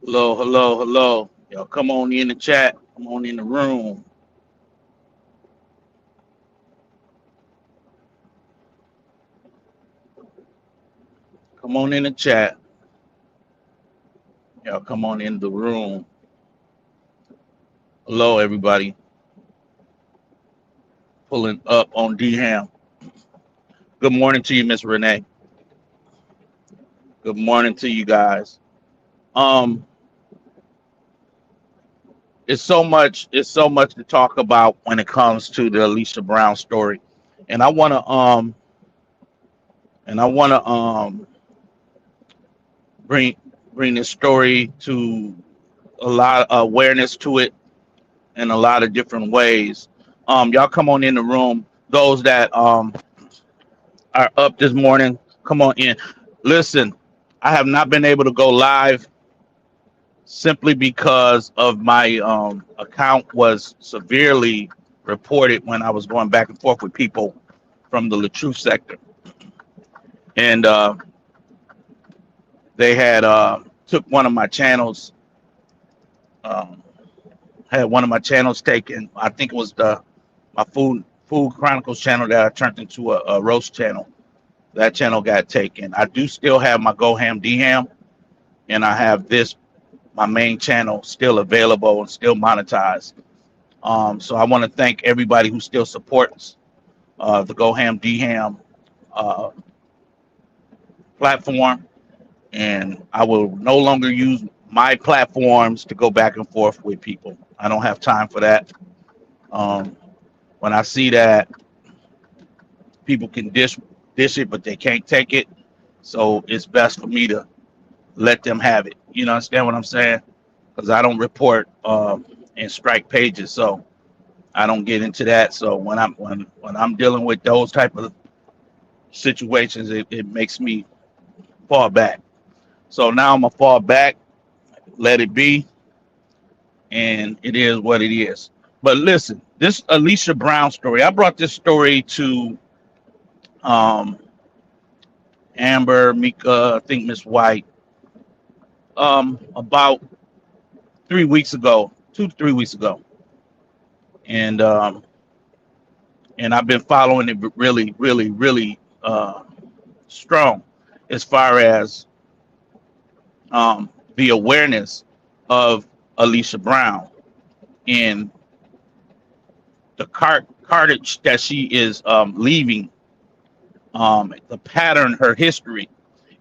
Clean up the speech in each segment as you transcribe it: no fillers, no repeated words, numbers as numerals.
Hello, hello, hello. Y'all come on in the chat. Come on in the room. Come on in the chat. Y'all come on in the room. Hello, everybody. Pulling up on D-Ham. Good morning to you, Miss Renee. Good morning to you guys. Um, it's so much to talk about when it comes to the Alicia Brown story. And I wanna bring bring this story to a lot of awareness to it in a lot of different ways. Y'all come on in the room. Those that are up this morning, come on in. Listen, I have not been able to go live simply because of my account was severely reported when I was going back and forth with people from the Latrouf sector, and they had took one of my channels, um, had one of my channels taken. I think it was the my Food Chronicles channel that I turned into a roast channel. That channel got taken. I do still have my Go Ham D Ham, and I have this my main channel still available and still monetized. So I want to thank everybody who still supports the Go Ham D Ham uh, platform, and I will no longer use my platforms to go back and forth with people. I don't have time for that. Um, when I see that people can dish it, but they can't take it, so it's best for me to let them have it. You know, understand what I'm saying? Because I don't report and strike pages, so I don't get into that. So when I'm dealing with those type of situations, it makes me fall back. So now I'm gonna fall back, let it be, and it is what it is. But listen, this Alicia Brown story, I brought this story to um, Amber, Mika, I think Miss White, about 3 weeks ago, 2 to 3 weeks ago, and and I've been following it really, really, really strong as far as the awareness of Alicia Brown and the cartage that she is leaving, the pattern, her history.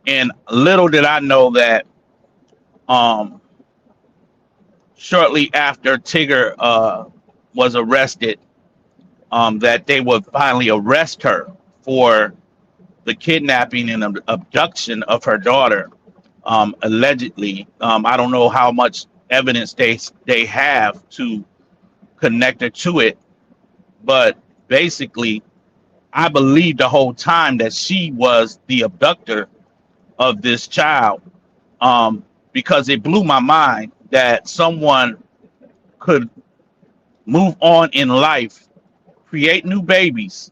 And little did I know that um, shortly after Tigger was arrested, that they would finally arrest her for the kidnapping and abduction of her daughter, allegedly. I don't know how much evidence they have to connect her to it, but basically, I believed the whole time that she was the abductor of this child, because it blew my mind that someone could move on in life, create new babies,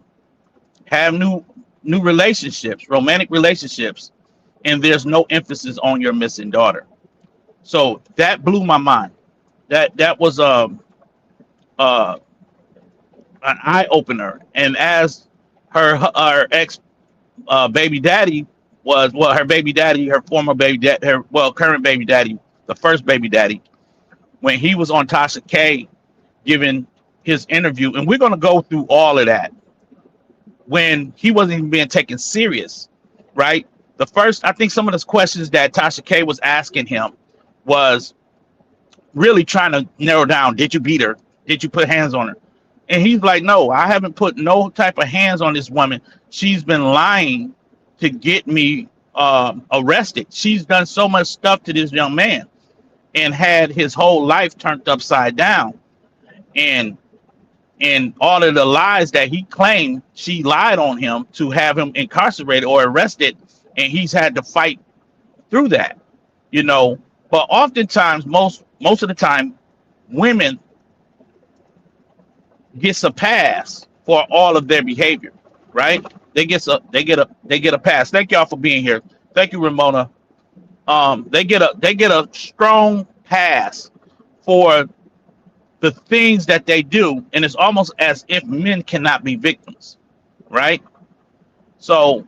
have new relationships, romantic relationships, and there's no emphasis on your missing daughter. So that blew my mind. That was uh, an eye opener. And as her ex baby daddy was, well, her baby daddy, her former baby dad, her, well, current baby daddy, the first baby daddy, when he was on Tasha K giving his interview, and we're gonna go through all of that when he wasn't even being taken serious, right? The first, I think some of the questions that Tasha K was asking him was really trying to narrow down, did you beat her? Did you put hands on her? And he's like, no, I haven't put no type of hands on this woman. She's been lying to get me arrested. She's done so much stuff to this young man and had his whole life turned upside down. And all of the lies that he claimed she lied on him to have him incarcerated or arrested, and he's had to fight through that, you know. But oftentimes, most of the time, women gets a pass for all of their behavior, right? They get a pass. Thank y'all for being here. Thank you, Ramona. They get a strong pass for the things that they do, and it's almost as if men cannot be victims, right? So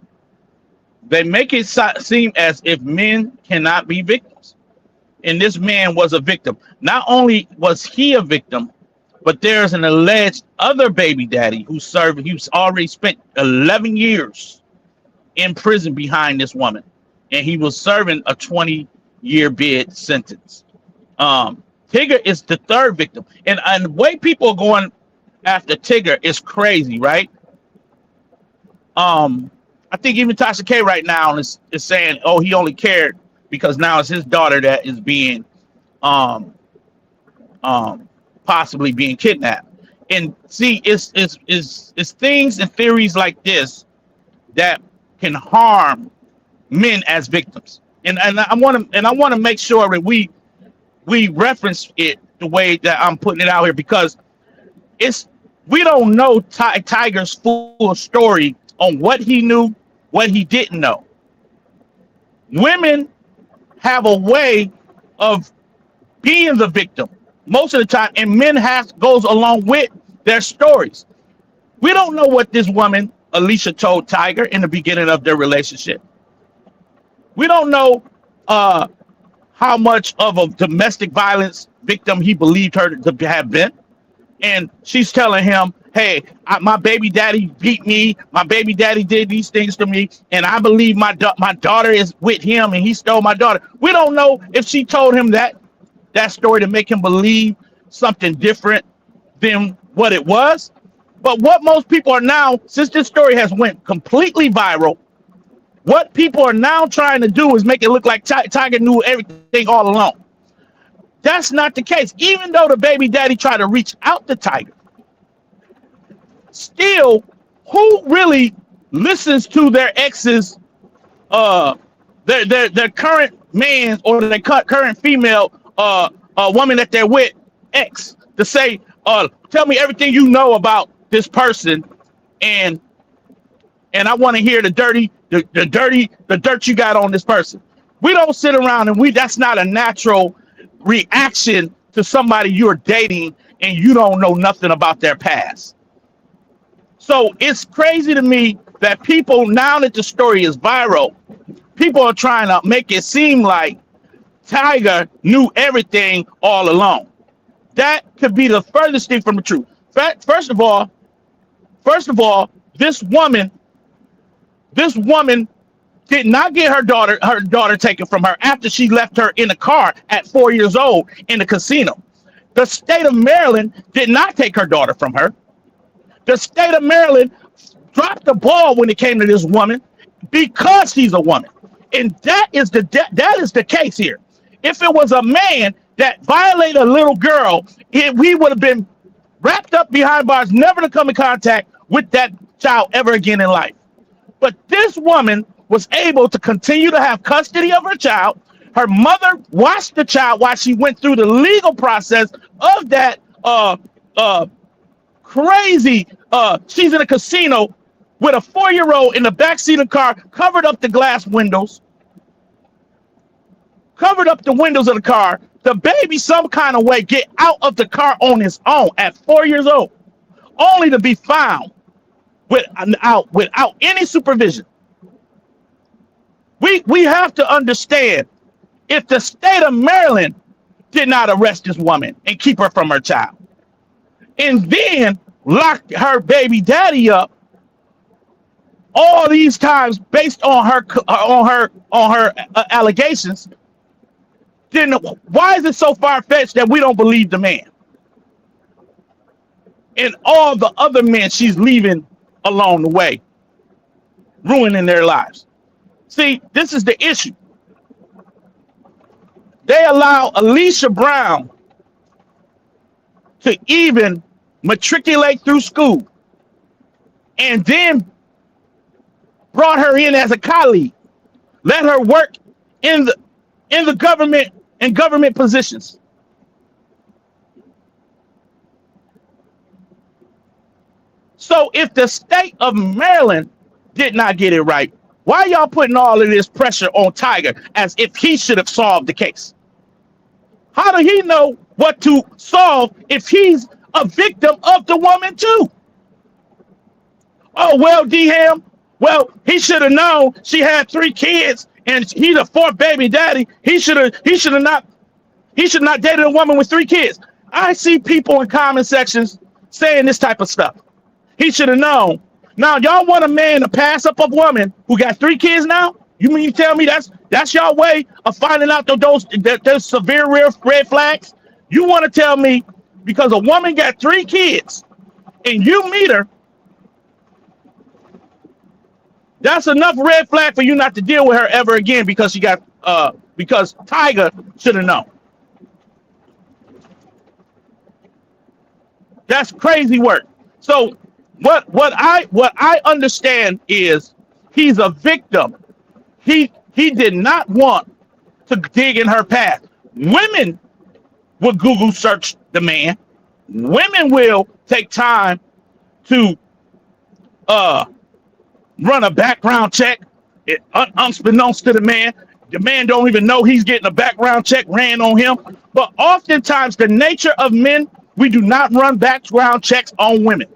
they make it seem as if men cannot be victims, and this man was a victim. Not only was he a victim, but there's an alleged other baby daddy who served. He's already spent 11 years in prison behind this woman, and he was serving a 20-year bid sentence. Tigger is the third victim, and the way people are going after Tigger is crazy, right? I think even Tasha K right now is saying, "Oh, he only cared because now it's his daughter that is being um, possibly being kidnapped." And see, it's things and theories like this that can harm men as victims. And I want to make sure that we reference it the way that I'm putting it out here, because it's we don't know Tiger's full story on what he knew, what he didn't know. Women have a way of being the victim most of the time, and men goes along with their stories. We don't know what this woman Alicia told Tiger in the beginning of their relationship. We don't know how much of a domestic violence victim he believed her to have been. And she's telling him, "Hey, my baby daddy beat me. My baby daddy did these things to me, and I believe my daughter is with him, and he stole my daughter." We don't know if she told him that story to make him believe something different than what it was. But what most people are now, since this story has went completely viral, what people are now trying to do is make it look like Tiger knew everything all along. That's not the case. Even though the baby daddy tried to reach out to Tiger, still, who really listens to their exes, their current man or their current female woman that they're with, ex, to say, "Tell me everything you know about this person, and I want to hear the dirt you got on this person." We don't sit around and that's not a natural reaction to somebody you're dating and you don't know nothing about their past. So it's crazy to me that people, now that the story is viral, people are trying to make it seem like Tiger knew everything all along. That could be the furthest thing from the truth. First of all, this woman did not get her daughter taken from her after she left her in the car at 4 years old in the casino. The state of Maryland did not take her daughter from her. The state of Maryland dropped the ball when it came to this woman because she's a woman. And that is the case here. If it was a man that violated a little girl, we would have been wrapped up behind bars, never to come in contact with that child ever again in life. But this woman was able to continue to have custody of her child. Her mother watched the child while she went through the legal process of that crazy. She's in a casino with a 4-year-old in the backseat of the car, covered up the glass windows, covered up the windows of the car. The baby some kind of way get out of the car on his own at 4 years old, only to be found without any supervision. We have to understand, if the state of Maryland did not arrest this woman and keep her from her child, and then lock her baby daddy up all these times based on her allegations, then why is it so far-fetched that we don't believe the man and all the other men she's leaving along the way, ruining their lives? See, this is the issue. They allow Alicia BrowN to even matriculate through school, and then brought her in as a colleague, let her work in the government and government positions. So if the state of Maryland did not get it right, Why y'all putting all of this pressure on Tiger as if he should have solved the case? How do he know what to solve if he's a victim of the woman too? Oh, well, D-Ham, well, he should have known she had 3 kids and he's the 4th baby daddy. He should not dated a woman with 3 kids. I see people in comment sections saying this type of stuff. He should have known. Now, y'all want a man to pass up a woman who got 3 kids now? You mean you tell me that's y'all way of finding out those severe red flags? You want to tell me because a woman got 3 kids and you meet her, that's enough red flag for you not to deal with her ever again because because Tiger should have known. That's crazy work. So what I understand is he's a victim. He did not want to dig in her past. Women will Google search the man. Women will take time to run a background check, unbeknownst to the man. The man don't even know he's getting a background check ran on him. But oftentimes the nature of men, we do not run background checks on women.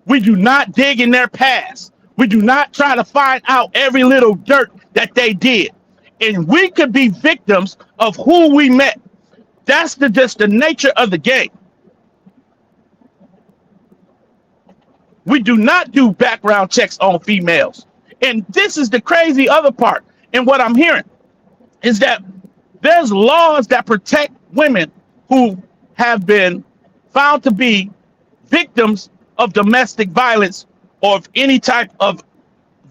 We do not dig in their past. We do not try to find out every little dirt that they did. And we could be victims of who we met. That's just the nature of the game. We do not do background checks on females. And this is the crazy other part. And what I'm hearing is that there's laws that protect women who have been found to be victims of domestic violence or of any type of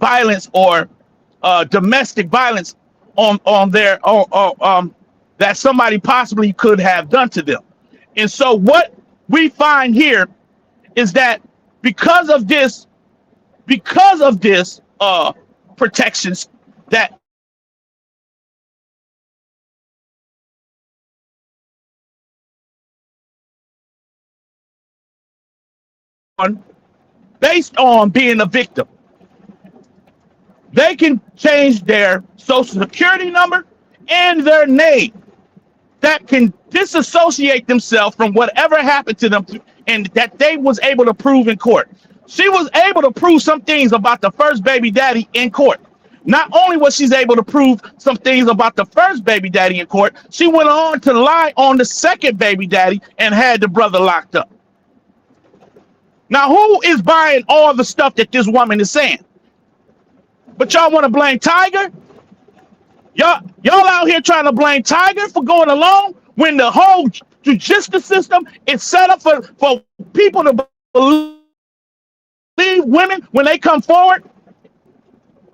violence or domestic violence on their that somebody possibly could have done to them. And so what we find here is that because of this protections that based on being a victim, they can change their social security number and their name that can disassociate themselves from whatever happened to them and that they was able to prove in court. She was able to prove some things about the first baby daddy in court. Not only was she able to prove some things about the first baby daddy in court, she went on to lie on the second baby daddy and had the brother locked up. Now, who is buying all the stuff that this woman is saying? But y'all want to blame Tiger? Y'all out here trying to blame Tiger for going along when the whole judicial system is set up for people to believe women when they come forward?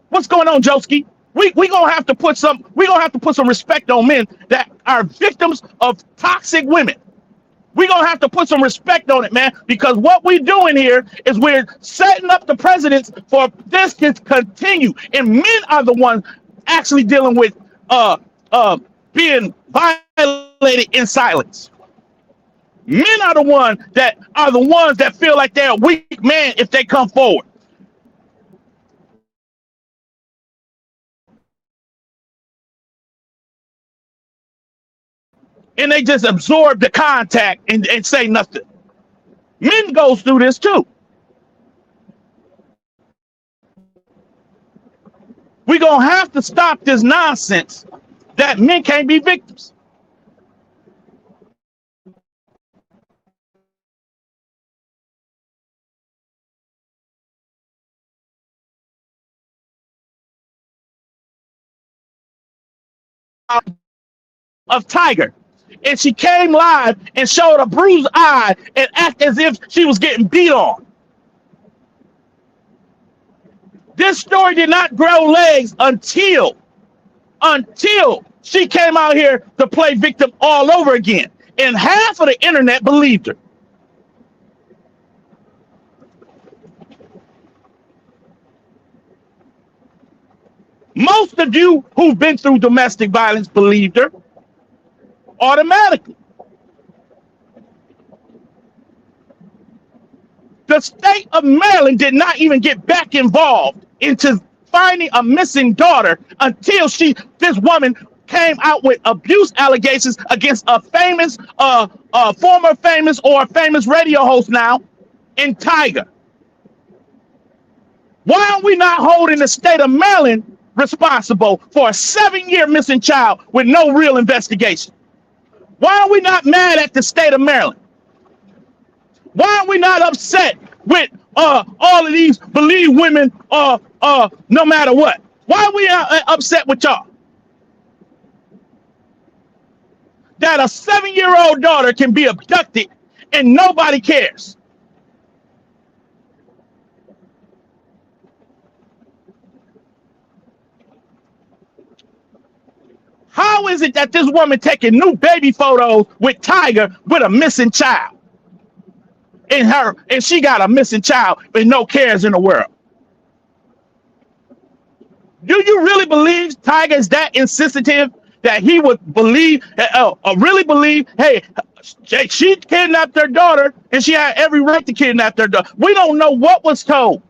What's going on, Joski? We gonna have to put some respect on men that are victims of toxic women. We're going to have to put some respect on it, man, because what we're doing here is we're setting up the precedents for this to continue. And men are the ones actually dealing with being violated in silence. Men are the ones that feel like they're a weak man if they come forward. And they just absorb the contact and say nothing. Men goes through this too. We're going to have to stop this nonsense that men can't be victims. Of Tiger. And she came live and showed a bruised eye and acted as if she was getting beat on. This story did not grow legs until she came out here to play victim all over again. And half of the internet believed her. Most of you who've been through domestic violence believed her. Automatically. The state of Maryland did not even get back involved into finding a missing daughter until this woman came out with abuse allegations against a famous, former famous or famous radio host now in Tiger. Why are we not holding the state of Maryland responsible for a 7-year missing child with no real investigation? Why are we not mad at the state of Maryland? Why are we not upset with all of these believe women no matter what? Why are we upset with y'all? That a 7-year-old daughter can be abducted and nobody cares. How is it that this woman taking new baby photos with Tiger with a missing child? And she got a missing child with no cares in the world. Do you really believe Tiger is that insensitive that he would really believe, hey, she kidnapped her daughter and she had every right to kidnap their daughter? We don't know what was told.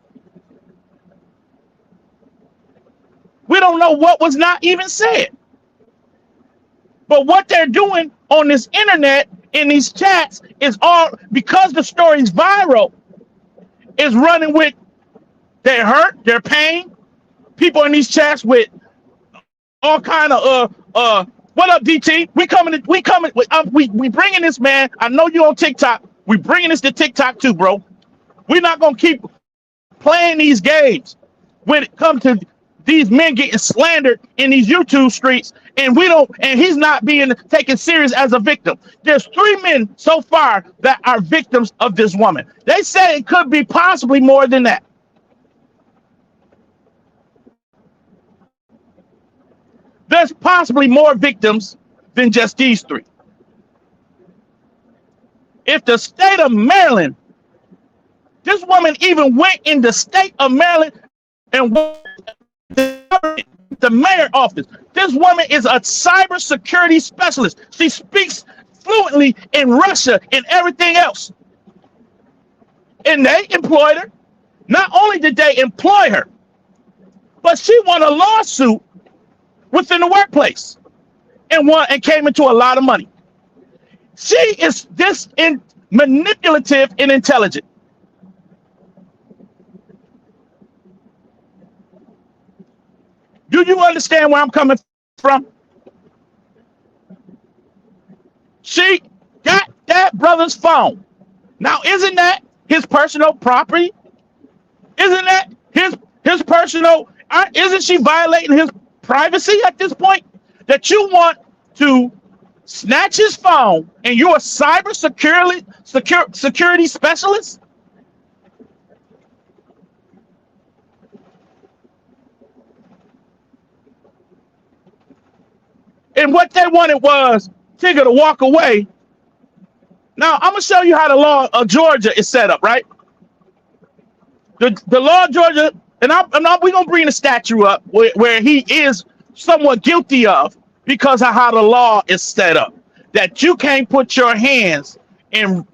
We don't know what was not even said. But what they're doing on this internet, in these chats, is all because the story's viral, is running with their hurt, their pain. People in these chats with all kind of what up, DT? We bringing this, man. I know you on TikTok. We bringing this to TikTok too, bro. We're not gonna keep playing these games when it comes to these men getting slandered in these YouTube streets, and he's not being taken serious as a victim. There's 3 men so far that are victims of this woman. They say it could be possibly more than that. There's possibly more victims than just these 3. If the state of Maryland, this woman even went in the state of Maryland and the mayor office. This woman is a cybersecurity specialist. She speaks fluently in Russia and everything else. And they employed her. Not only did they employ her, but she won a lawsuit within the workplace and came into a lot of money. She is manipulative and intelligent. Do you understand where I'm coming from? She got that brother's phone. Now, isn't that his personal property? Isn't that his personal? Isn't she violating his privacy at this point? That you want to snatch his phone and you're a security specialist? And what they wanted was Tigger to walk away. Now, I'm going to show you how the law of Georgia is set up, right? The law of Georgia, and we're going to bring the statute up where he is somewhat guilty of because of how the law is set up. That you can't put your hands and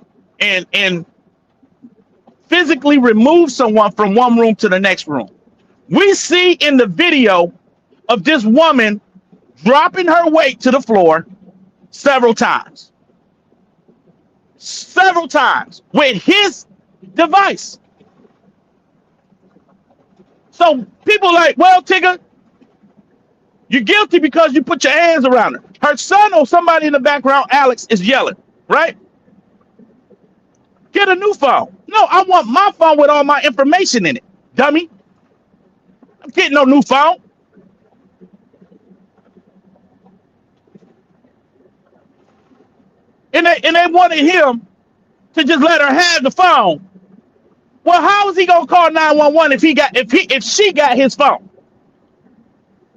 physically remove someone from one room to the next room. We see in the video of this woman dropping her weight to the floor several times with his device. So people like, well, Tigger, you're guilty because you put your hands around her. Her son or somebody in the background, Alex, is yelling, right? Get a new phone. No, I want my phone with all my information in it, dummy. I'm getting no new phone. And they wanted him to just let her have the phone. Well, how is he gonna call 911 if she got his phone?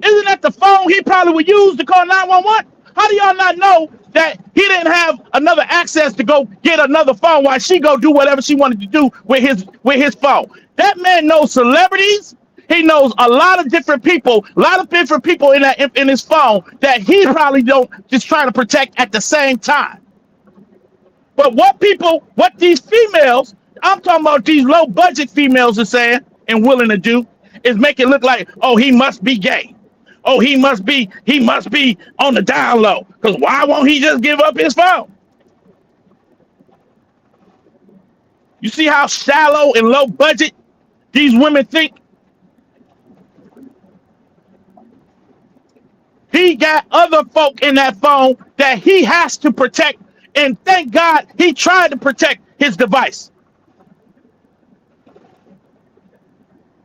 Isn't that the phone he probably would use to call 911? How do y'all not know that he didn't have another access to go get another phone while she go do whatever she wanted to do with his phone? That man knows celebrities. He knows a lot of different people in his phone that he probably don't just try to protect at the same time. But what these females, I'm talking about these low budget females are saying and willing to do is make it look like, oh, he must be gay. Oh, he must be on the down low. Because why won't he just give up his phone? You see how shallow and low budget these women think? He got other folk in that phone that he has to protect. And thank God he tried to protect his device.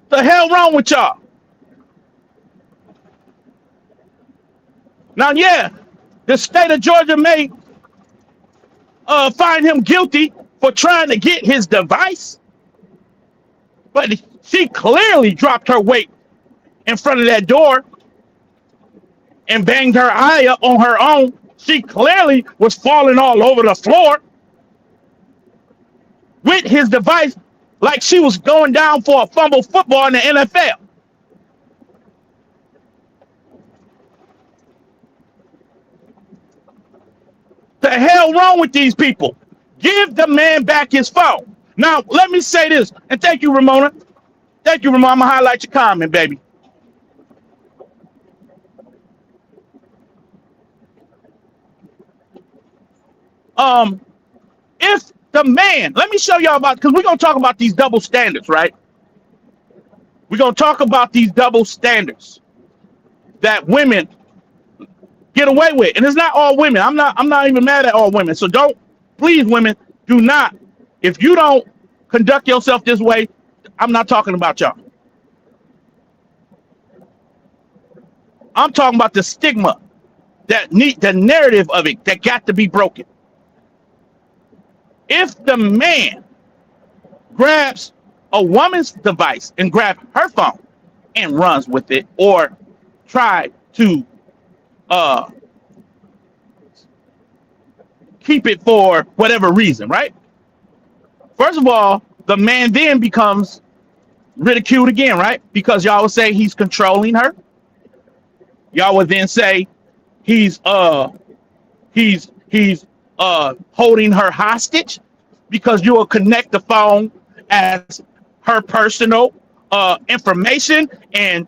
The hell wrong with y'all? Now, yeah, the state of Georgia may find him guilty for trying to get his device, but she clearly dropped her weight in front of that door and banged her eye up on her own. She clearly was falling all over the floor with his device like she was going down for a fumble football in the NFL. The hell wrong with these people? Give the man back his phone. Now, let me say this, and thank you, Ramona. Thank you, Ramona. I'm going to highlight your comment, baby. If the man, let me show y'all about, because we're going to talk about these double standards, right? We're going to talk about these double standards that women get away with. And it's not all women. I'm not even mad at all women. So don't, please, women, do not. If you don't conduct yourself this way, I'm not talking about y'all. I'm talking about the stigma, the narrative of it that got to be broken. If the man grabs a woman's device and grabs her phone and runs with it, or try to keep it for whatever reason, right? First of all, the man then becomes ridiculed again, right? Because y'all would say he's controlling her. Y'all would then say he's holding her hostage, because you will connect the phone as her personal information and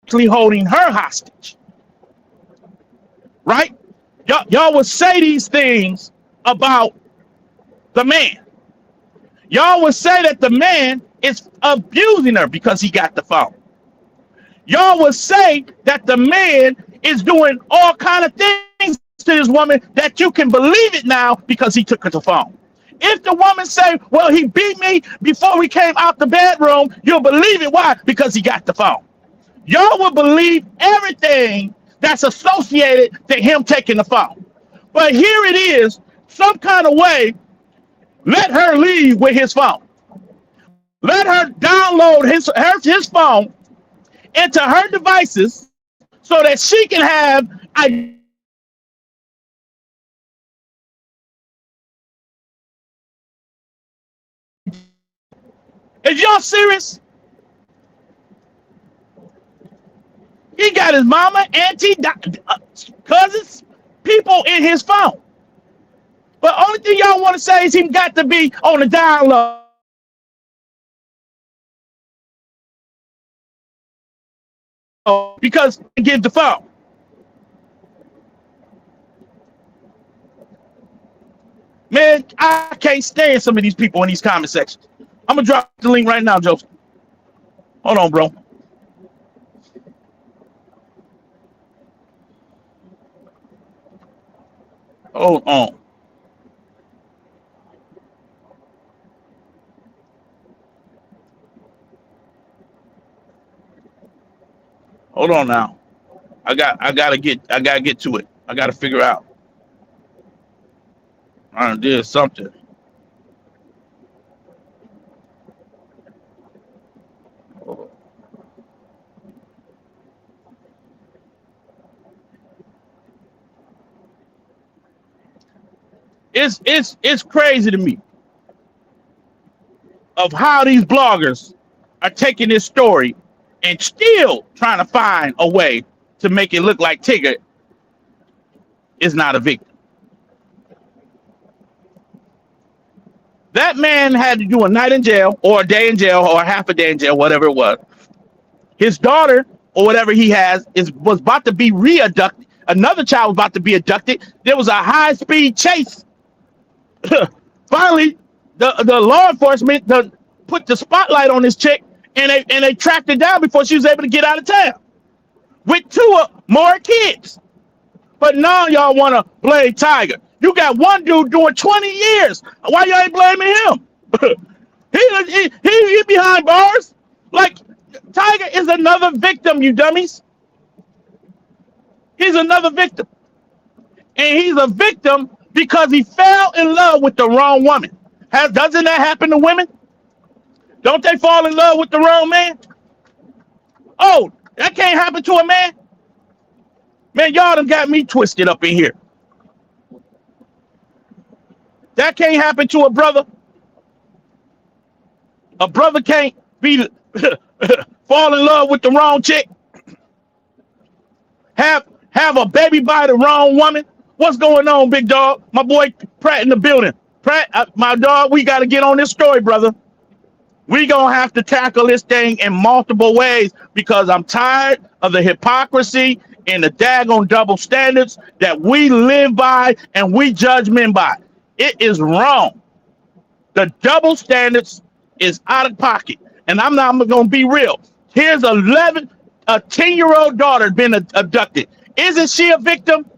actually holding her hostage, right? Y'all would say these things about the man. Y'all would say that the man is abusing her because he got the phone. Y'all would say that the man is doing all kind of things to this woman that you can believe it now because he took her to phone. If the woman say, well, he beat me before we came out the bedroom, you'll believe it. Why? Because he got the phone. Y'all will believe everything that's associated to him taking the phone. But here it is, some kind of way, let her leave with his phone. Let her download his phone into her devices so that she can have Is y'all serious? He got his mama, auntie, cousins, people in his phone. But only thing y'all want to say is he got to be on the down low. Because he gives the phone. Man, I can't stand some of these people in these comment sections. I'm going to drop the link right now, Joseph. Hold on, bro. Hold on. Hold on now. I gotta get to it. I gotta figure out. I did something. It's crazy to me of how these bloggers are taking this story and still trying to find a way to make it look like Tigger is not a victim. That man had to do a night in jail or a day in jail or half a day in jail, whatever it was. His daughter or whatever he has was about to be re-abducted. Another child was about to be abducted. There was a high-speed chase. Finally, the law enforcement put the spotlight on this chick, and they tracked her down before she was able to get out of town with two more kids. But now y'all want to blame Tiger. You got one dude doing 20 years. Why y'all ain't blaming him? he behind bars. Like, Tiger is another victim, you dummies. He's another victim. And he's a victim because he fell in love with the wrong woman. Doesn't that happen to women? Don't they fall in love with the wrong man? Oh, that can't happen to a man? Man, y'all done got me twisted up in here. That can't happen to a brother. A brother can't be fall in love with the wrong chick. Have a baby by the wrong woman. What's going on, big dog? My boy Pratt in the building. Pratt, my dog, we got to get on this story, brother. We gonna have to tackle this thing in multiple ways because I'm tired of the hypocrisy and the daggone double standards that we live by and we judge men by. It is wrong. The double standards is out of pocket. And I'm going to be real. Here's a 10-year-old daughter been abducted. Isn't she a victim?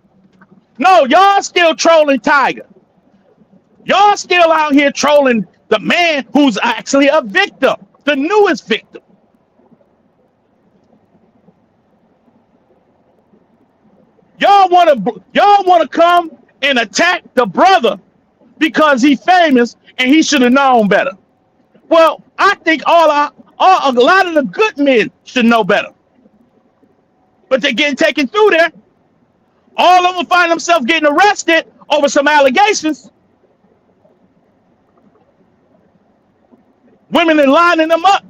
No, y'all still trolling Tiger. Y'all still out here trolling the man who's actually a victim, the newest victim. Y'all want to come and attack the brother because he's famous and he should have known better. Well, I think a lot of the good men should know better. But they're getting taken through there. All of them find themselves getting arrested over some allegations. Women are lining them up,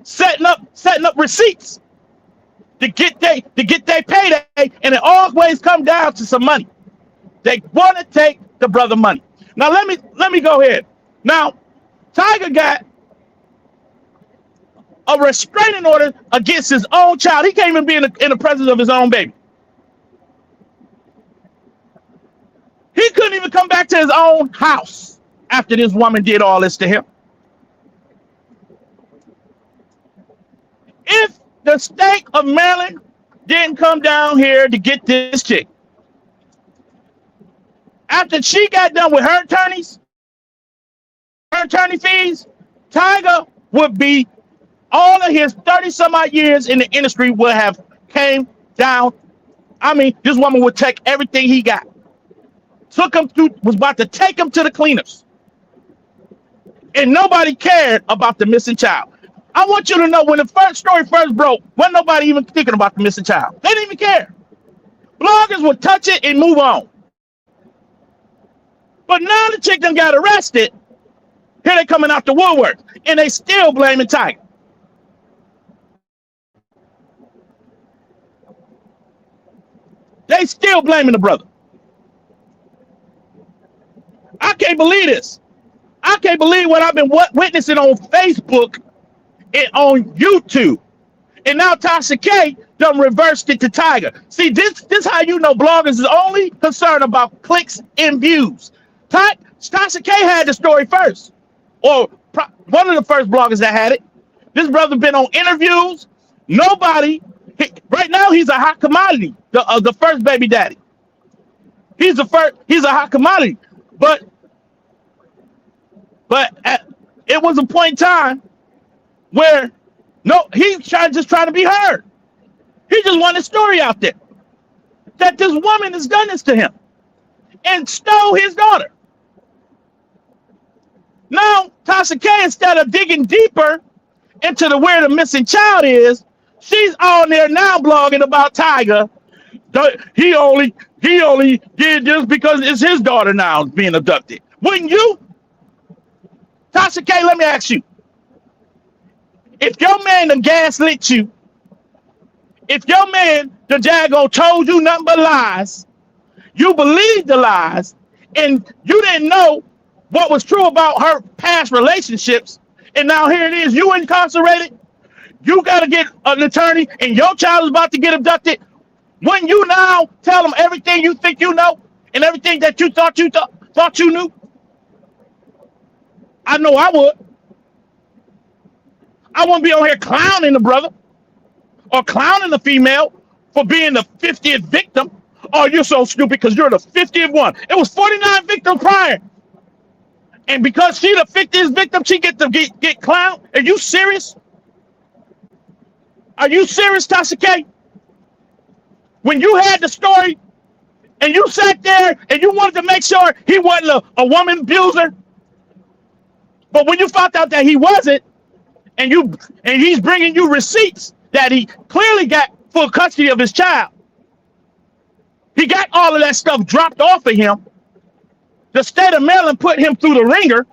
setting up receipts to get their payday, and it always comes down to some money. They want to take the brother money. Now let me go ahead. Now, Tiger got a restraining order against his own child. He can't even be in the presence of his own baby. He couldn't even come back to his own house after this woman did all this to him. If the state of Maryland didn't come down here to get this chick, after she got done with her attorney fees, Tiger would be, all of his 30-some-odd years in the industry would have came down. I mean, this woman would take everything he got. Was about to take him to the cleaners. And nobody cared about the missing child. I want you to know when the story first broke, wasn't nobody even thinking about the missing child. They didn't even care. Bloggers would touch it and move on. But now the chick done got arrested. Here they coming out the woodwork. And they still blaming Tiger. They still blaming the brother. I can't believe this. I can't believe what I've been witnessing on Facebook and on YouTube. And now Tasha K done reversed it to Tiger. See, this how you know bloggers is only concerned about clicks and views. Tasha K had the story first. Or one of the first bloggers that had it. This brother been on interviews. Right now he's a hot commodity. The first baby daddy. He's a hot commodity. But it was a point in time where he's just trying to be heard. He just wanted a story out there that this woman has done this to him and stole his daughter. Now, Tasha K, instead of digging deeper into where the missing child is, she's on there now blogging about Tiger. He only did this because it's his daughter now being abducted. Wouldn't you? Tasha K, let me ask you. If your man done gaslit you, if your man the Jago told you nothing but lies, you believed the lies, and you didn't know what was true about her past relationships, and now here it is, you incarcerated, you got to get an attorney, and your child is about to get abducted. Wouldn't you now tell them everything you think you know and everything that you thought you knew? I know I would. I wouldn't be on here clowning the brother or clowning the female for being the 50th victim. Oh, you're so stupid because you're the 50th one. It was 49 victims prior. And because she the 50th victim, she get to get clowned? Are you serious? Are you serious, Tasha K? When you had the story and you sat there and you wanted to make sure he wasn't a woman abuser, but when you found out that he wasn't, and he's bringing you receipts that he clearly got full custody of his child, he got all of that stuff dropped off of him. The state of Maryland put him through the ringer.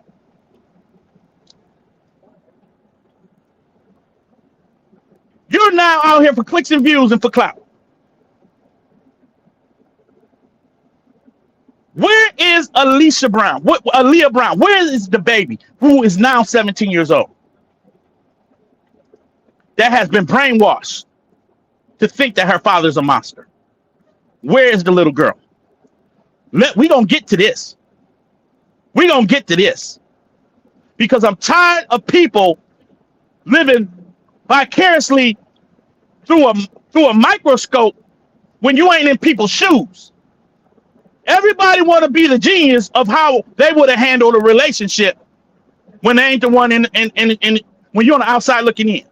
You're now out here for clicks and views and for clout. Where is Alicia BrowN? Aaliyah BrowN? Where is the baby who is now 17 years old? That has been brainwashed to think that her father's a monster. Where is the little girl? We gonna get to this. We gonna get to this. Because I'm tired of people living vicariously through a microscope when you ain't in people's shoes. Everybody want to be the genius of how they would have handled a relationship when they ain't the one in when you're on the outside looking in.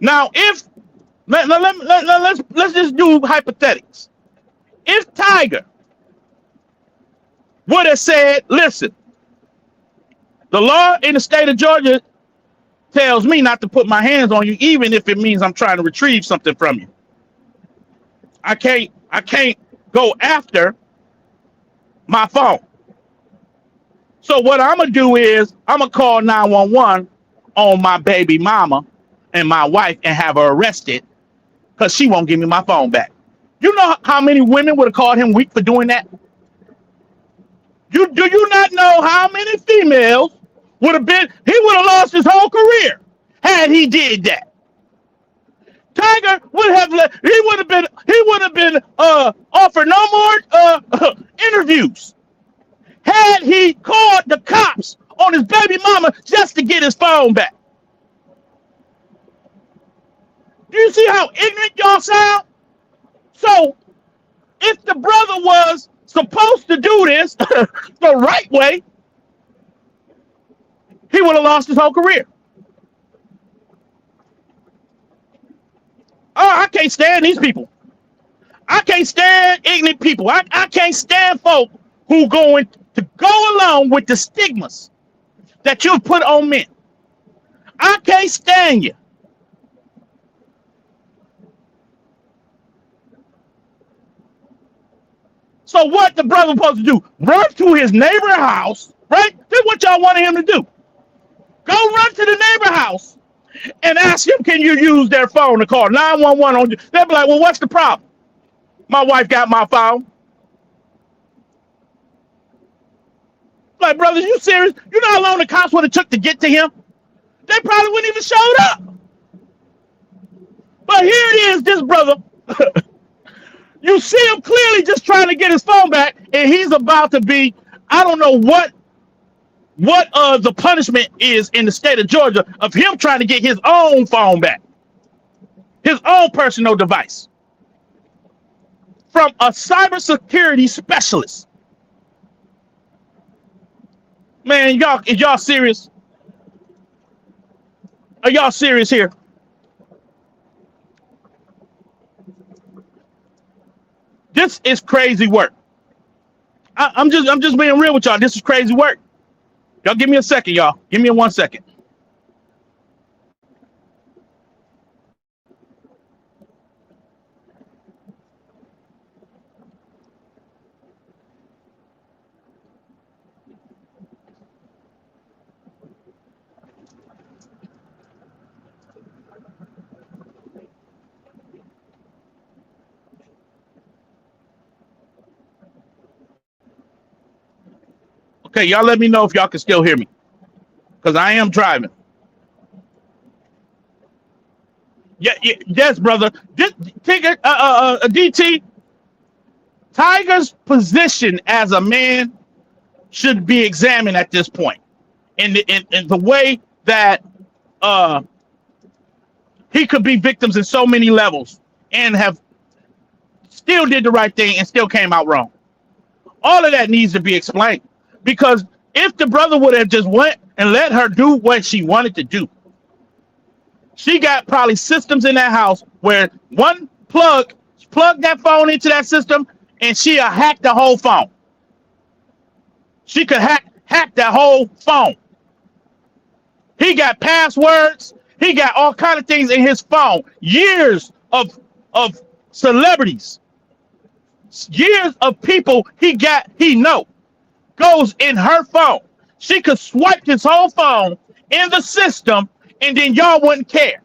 Now, if let's just do hypothetics. If Tiger would have said, "Listen, the law in the state of Georgia tells me not to put my hands on you, even if it means I'm trying to retrieve something from you. I can't go after my phone. So what I'm gonna do is I'm gonna call 911 on my baby mama and my wife and have her arrested because she won't give me my phone back." You know how many women would have called him weak for doing that? Do you not know how many females would have been? He would have lost his whole career had he did that. Tiger would have he would have been offered no more interviews had he called the cops on his baby mama just to get his phone back. Do you see how ignorant y'all sound? So if the brother was supposed to do this the right way, he would have lost his whole career. Oh, I can't stand these people. I can't stand ignorant people. I can't stand folk who going to go along with the stigmas that you've put on men. I can't stand you. So what the brother supposed to do? Run to his neighbor's house, right? That's what y'all wanted him to do. Go run to the neighbor house and ask him, can you use their phone to call 911 on you? They'll be like, well, what's the problem? My wife got my phone. Like, brothers, you serious? You know how long the cops would have took to get to him? They probably wouldn't even showed up. But here it is, this brother. You see him clearly just trying to get his phone back, and he's about to be, I don't know what the punishment is in the state of Georgia of him trying to get his own phone back, his own personal device from a cybersecurity specialist. Man, y'all, is y'all serious? Are y'all serious here? This is crazy work. I'm just being real with y'all. This is crazy work. Y'all give me a second, y'all. Give me 1 second. Okay, y'all let me know if y'all can still hear me, because I am driving. Yeah, yes, brother. Take it, DT. Tiger's position as a man should be examined at this point, in the way that he could be victims in so many levels and have still did the right thing and still came out wrong. All of that needs to be explained, because if the brother would have just went and let her do what she wanted to do, she got probably systems in that house where one plug that phone into that system and she'll hack the whole phone. She could hack that whole phone. He got passwords. He got all kind of things in his phone. Years of celebrities. Years of people he know goes in her phone. She could swipe his whole phone in the system, and then y'all wouldn't care.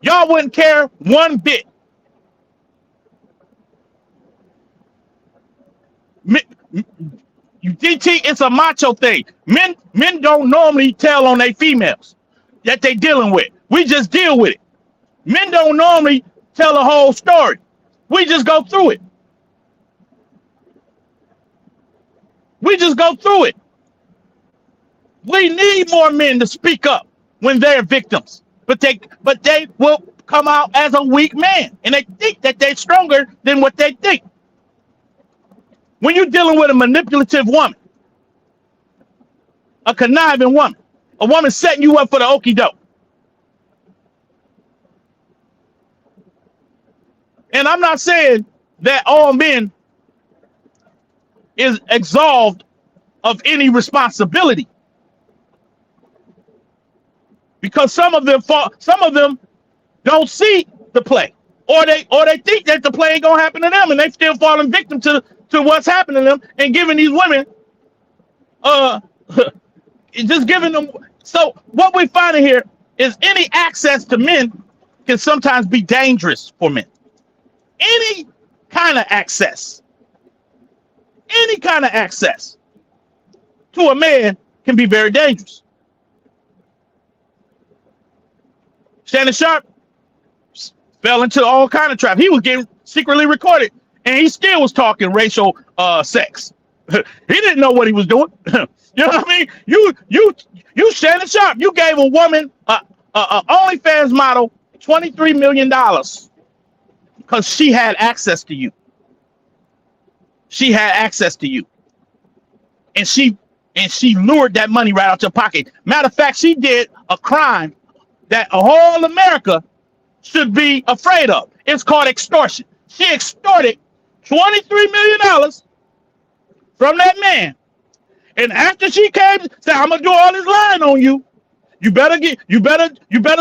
Y'all wouldn't care one bit. DT, it's a macho thing. Men don't normally tell on their females that they dealing with. We just deal with it. Men don't normally tell a whole story. We just go through it. We just go through it. We need more men to speak up when they're victims, but they will come out as a weak man, and they think that they're stronger than what they think. When you're dealing with a manipulative woman, a conniving woman, a woman setting you up for the okie doke, and I'm not saying that all men is absolved of any responsibility, because some of them don't see the play, or they think that the play ain't gonna happen to them, and they still falling victim to what's happening to them, and giving these women just giving them. So what we're finding here is any access to men can sometimes be dangerous for men. Any kind of access to a man can be very dangerous. Shannon Sharp fell into all kind of trap. He was getting secretly recorded, and he still was talking racial sex. He didn't know what he was doing. You know what I mean? You Shannon Sharp, you gave a woman, a OnlyFans model, $23 million because she had access to you. She had access to you, and she lured that money right out your pocket. Matter of fact, she did a crime that a whole America should be afraid of. It's called extortion. She extorted $23 million from that man, and after she came, said, "I'm gonna do all this lying on you. You better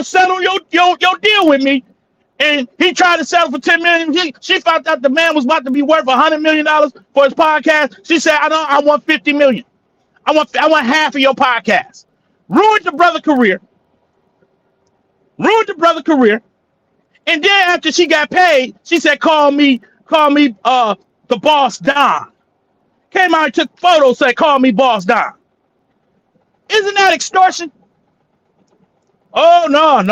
settle your deal with me." And he tried to settle for $10 million. She found out the man was about to be worth $100 million for his podcast. She said, "I want $50 million. I want half of your podcast." Ruined the brother career. And then after she got paid, she said, call me the boss Don. Came out and took photos, said, "Call me boss Don." Isn't that extortion? Oh no.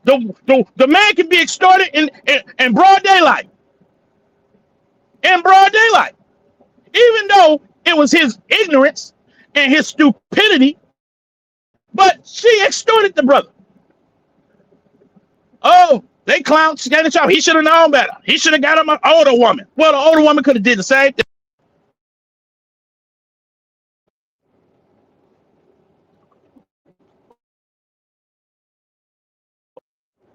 The man can be extorted in broad daylight. In broad daylight. Even though it was his ignorance and his stupidity, but she extorted the brother. Oh, they clowned Shannon Sharp. He should have known better. He should have got him an older woman. Well, the older woman could have did the same thing.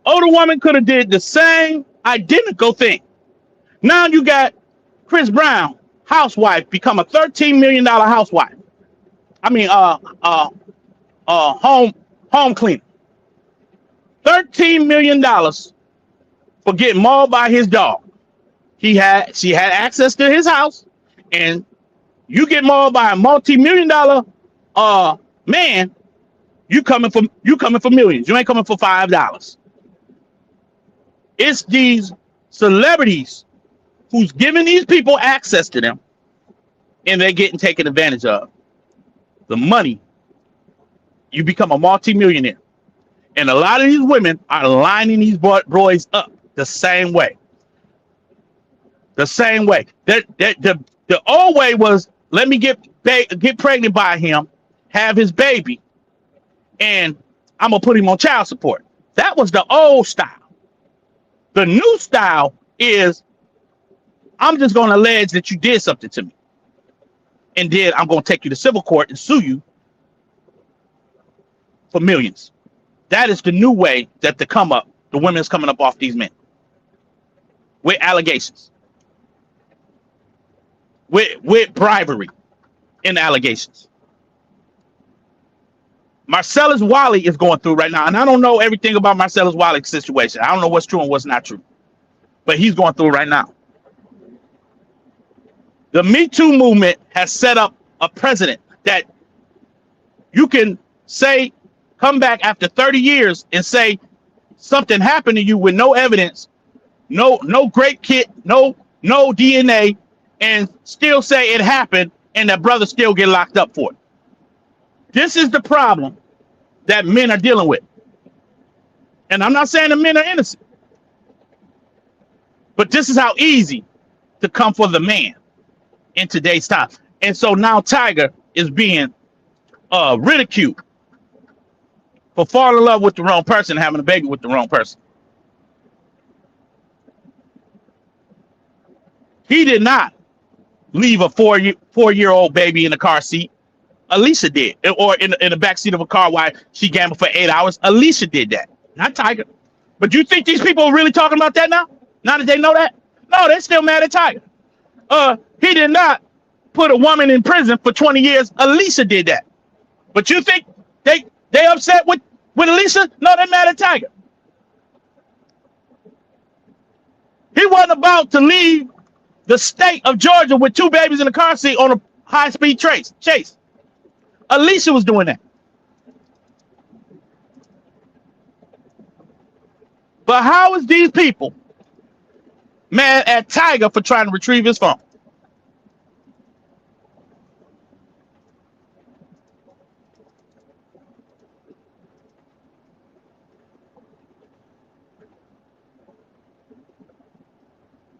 Older woman could have did the same identical thing. Now you got Chris Brown, housewife, become a $13 million housewife. I mean, home cleaner. $13 million for getting mauled by his dog. She had access to his house, and you get mauled by a multi-million-dollar man. You coming for millions. You ain't coming for $5. It's these celebrities who's giving these people access to them, and they're getting taken advantage of. The money, you become a multimillionaire. And a lot of these women are lining these boys up the same way. The same way. The old way was, let me get pregnant by him, have his baby, and I'm going to put him on child support. That was the old style. The new style is, I'm just going to allege that you did something to me. And then I'm going to take you to civil court and sue you for millions. That is the new way that the women's coming up off these men. With allegations. With bribery and allegations. Marcellus Wiley is going through right now, and I don't know everything about Marcellus Wiley's situation. I don't know what's true and what's not true. But he's going through right now. The Me Too movement has set up a precedent that you can say, come back after 30 years and say something happened to you with no evidence, no grape kit, no DNA, and still say it happened, and that brother still get locked up for it. This is the problem that men are dealing with. And I'm not saying the men are innocent, but this is how easy to come for the man in today's time. And so now Tiger is being ridiculed for falling in love with the wrong person, having a baby with the wrong person. He did not leave a four-year-old baby in the car seat. Alicia did, or in the back seat of a car while she gambled for 8 hours. Alicia did that, not Tiger. But you think these people are really talking about that now? Now that they know that? No, they're still mad at Tiger. He did not put a woman in prison for 20 years. Alicia did that. But you think they upset with Alicia? No, they're mad at Tiger. He wasn't about to leave the state of Georgia with 2 babies in the car seat on a high-speed chase. Alicia was doing that. But how is these people mad at Tiger for trying to retrieve his phone?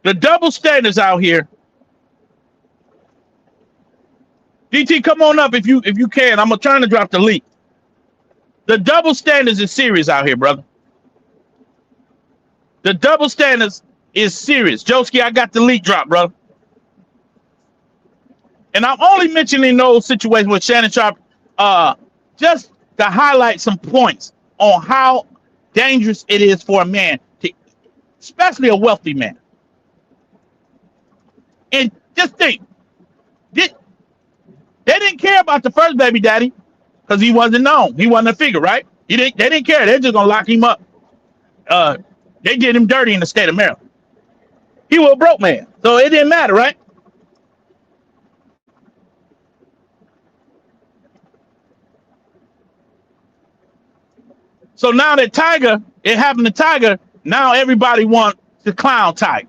The double standards out here. DT, come on up if you can. I'm trying to drop the link. The double standards is serious out here, brother. The double standards is serious. Joski, I got the link drop, brother. And I'm only mentioning those situations with Shannon Sharpe just to highlight some points on how dangerous it is for a man, especially a wealthy man. And just think, they didn't care about the first baby daddy because he wasn't known. He wasn't a figure, right? They didn't care. They're just going to lock him up. They did him dirty in the state of Maryland. He was a broke man, so it didn't matter, right? So now that it happened to Tiger, now everybody wants to clown Tiger.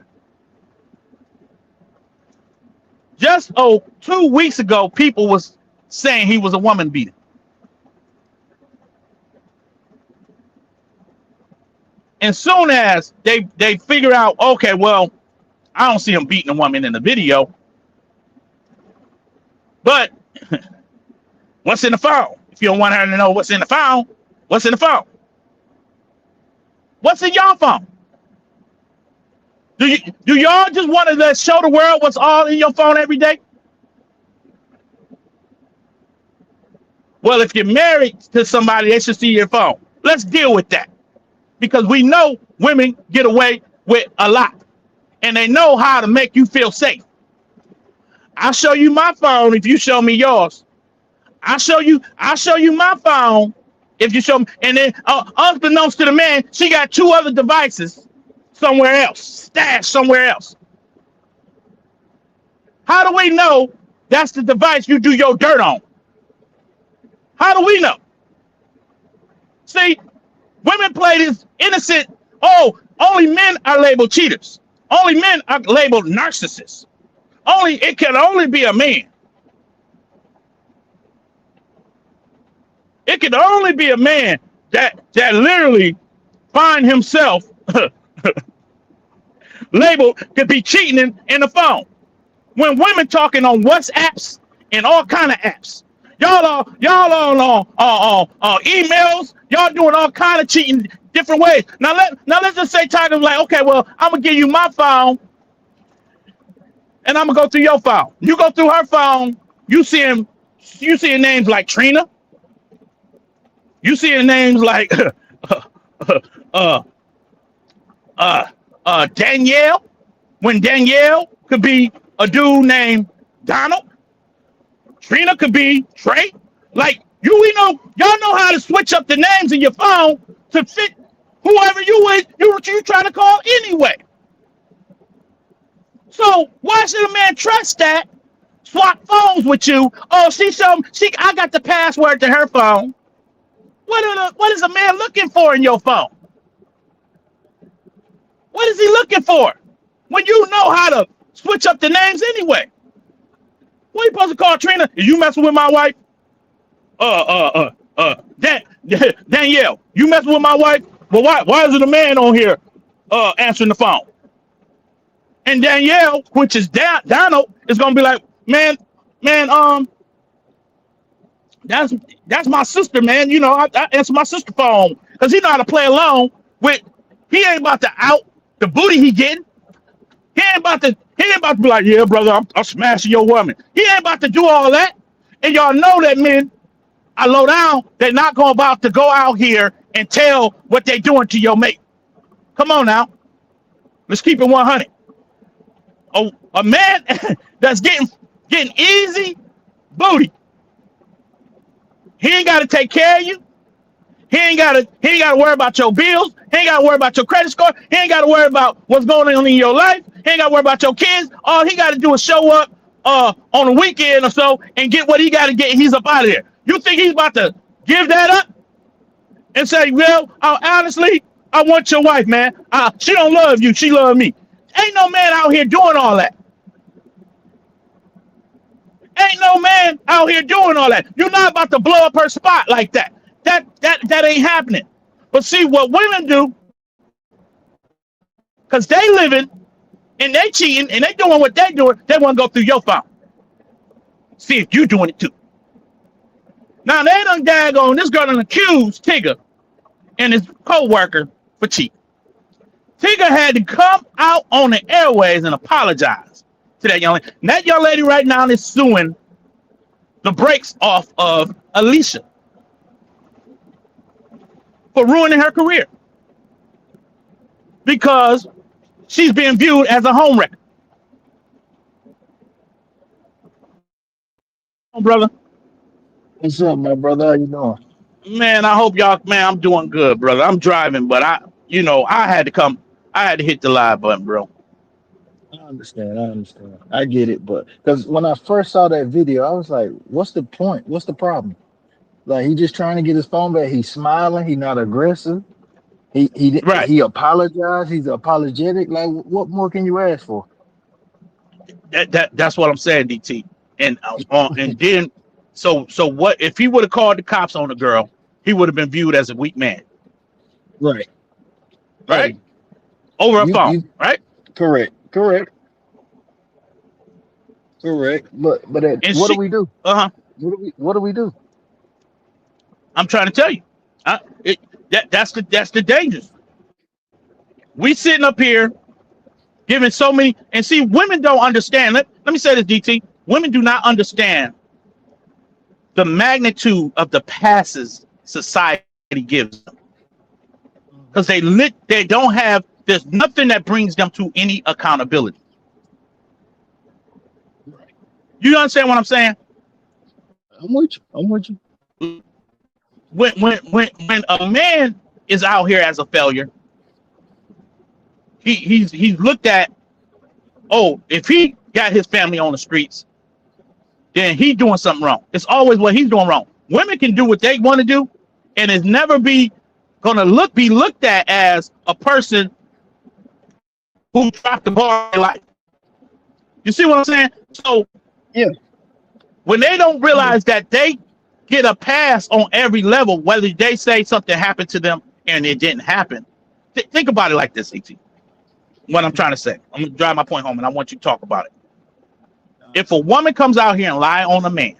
Just 2 weeks ago, people was saying he was a woman beater. And soon as they figure out, okay, well, I don't see him beating a woman in the video. But what's in the phone? If you don't want her to know what's in the phone, what's in the phone? What's in your phone? Do y'all just want to show the world what's all in your phone every day? Well, if you're married to somebody, they should see your phone. Let's deal with that. Because we know women get away with a lot. And they know how to make you feel safe. I'll show you my phone if you show me yours. I'll show you my phone if you show me. And then unbeknownst to the man, she got 2 other devices somewhere else, stashed somewhere else. How do we know that's the device you do your dirt on? How do we know? See, women play this innocent, only men are labeled cheaters. Only men are labeled narcissists. It can only be a man. It can only be a man that literally find himself labeled to be cheating in the phone. When women talking on WhatsApps and all kind of apps, y'all on emails, y'all doing all kind of cheating different ways. Let's just say Tiger's like, okay, well, I'm gonna give you my phone and I'm gonna go through your phone. You go through her phone, you seeing names like Trina, you seeing names like uh Danielle, when Danielle could be a dude named Donald. Trina could be Trey. Like y'all know how to switch up the names in your phone to fit whoever you trying to call anyway. So why should a man trust that? Swap phones with you. Oh, I got the password to her phone. What is a man looking for in your phone? What is he looking for? When you know how to switch up the names anyway. What are you supposed to call Trina? Is you messing with my wife? Danielle, you messing with my wife? Well, why is it a man on here answering the phone? And Danielle, which is Donald, is gonna be like, man, that's my sister, man. You know, I answer my sister phone because he know how to play along with. He ain't about to out the booty he getting. He ain't about to be like, yeah, brother, I'm smashing your woman. He ain't about to do all that. And y'all know that men are low down. They're not about to go out here and tell what they're doing to your mate. Come on now. Let's keep it 100. Oh, a man that's getting easy booty. He ain't got to take care of you. He ain't got to worry about your bills. He ain't got to worry about your credit score. He ain't got to worry about what's going on in your life. He ain't got to worry about your kids. All he got to do is show up on a weekend or so and get what he got to get. He's up out of there. You think he's about to give that up and say, well, honestly, I want your wife, man. She don't love you. She love me. Ain't no man out here doing all that. Ain't no man out here doing all that. You're not about to blow up her spot like that. That ain't happening. But see what women do, because they living and they cheating and they doing what they doing, they want to go through your phone. See if you doing it too. Now they done daggone this girl done accused Tigger and his co-worker for cheating. Tigger had to come out on the airways and apologize to that young lady. And that young lady right now is suing the brakes off of Alicia for ruining her career because she's being viewed as a homewrecker. Oh, brother. What's up, my brother? How you doing? Man, I hope y'all, man, I'm doing good, brother. I'm driving, but I had to hit the live button, bro. I understand. I get it, but because when I first saw that video, I was like, "What's the point? What's the problem?" Like he just trying to get his phone back. He's smiling. He's not aggressive. Right. He apologized. He's apologetic. Like what more can you ask for? That's what I'm saying, DT. And then so what if he would have called the cops on the girl? He would have been viewed as a weak man. Right. Right. Over a phone. Right. Correct. But what do we do? What do we do? I'm trying to tell you. That's the dangers. We sitting up here giving so many, and see, women don't understand. Let me say this, DT. Women do not understand the magnitude of the passes society gives them. Because they don't have, there's nothing that brings them to any accountability. You understand what I'm saying? I'm with you. When a man is out here as a failure, he's looked at, oh, if he got his family on the streets, then he's doing something wrong. It's always what he's doing wrong. Women can do what they want to do, and it's never be looked at as a person who dropped the ball in life. You see what I'm saying? So yeah, when they don't realize that get a pass on every level, whether they say something happened to them and it didn't happen. Think about it like this, ET. What I'm trying to say. I'm gonna drive my point home, and I want you to talk about it. If a woman comes out here and lie on a man,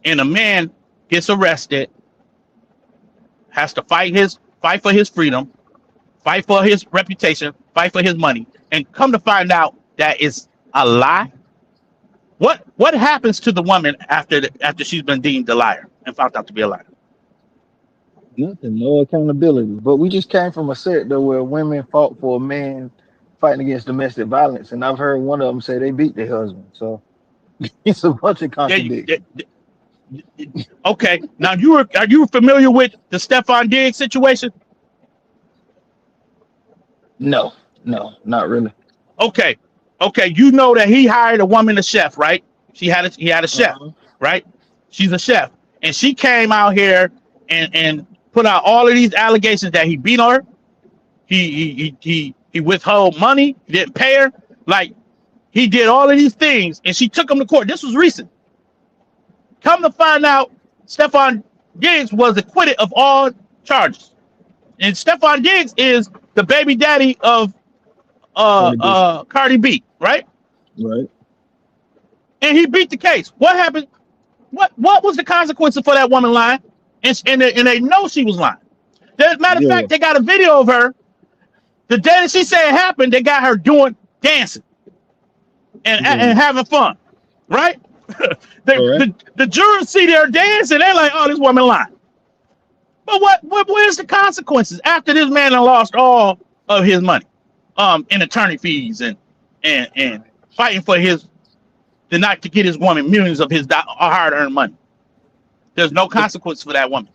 and a man gets arrested, has to fight for his freedom, fight for his reputation, fight for his money, and come to find out that it's a lie. What happens to the woman after she's been deemed a liar and found out to be a liar? Nothing, no accountability. But we just came from a set though where women fought for a man fighting against domestic violence, and I've heard one of them say they beat their husband. So it's a bunch of contradictions. Okay, now are you familiar with the Stephon Diggs situation? No, no, not really. Okay, you know that he hired a woman, a chef, right? He had a chef, Uh-huh. right? She's a chef, and she came out here and put out all of these allegations that he beat her, he withheld money, he didn't pay her, like he did all of these things, and she took him to court. This was recent. Come to find out, Stephon Diggs was acquitted of all charges, and Stephon Diggs is the baby daddy of Cardi B. Cardi B, right? Right. And he beat the case. What happened? What was the consequences for that woman lying? And they know she was lying. Matter of Yeah. fact, they got a video of her. The day that she said it happened, they got her dancing Yeah. and having fun, right? All right. The jurors see her dancing, they're like, "Oh, this woman lying." But where's the consequences after this man done lost all of his money, in attorney fees and fighting for the not to get his woman millions of his hard-earned money? There's no consequence for that woman.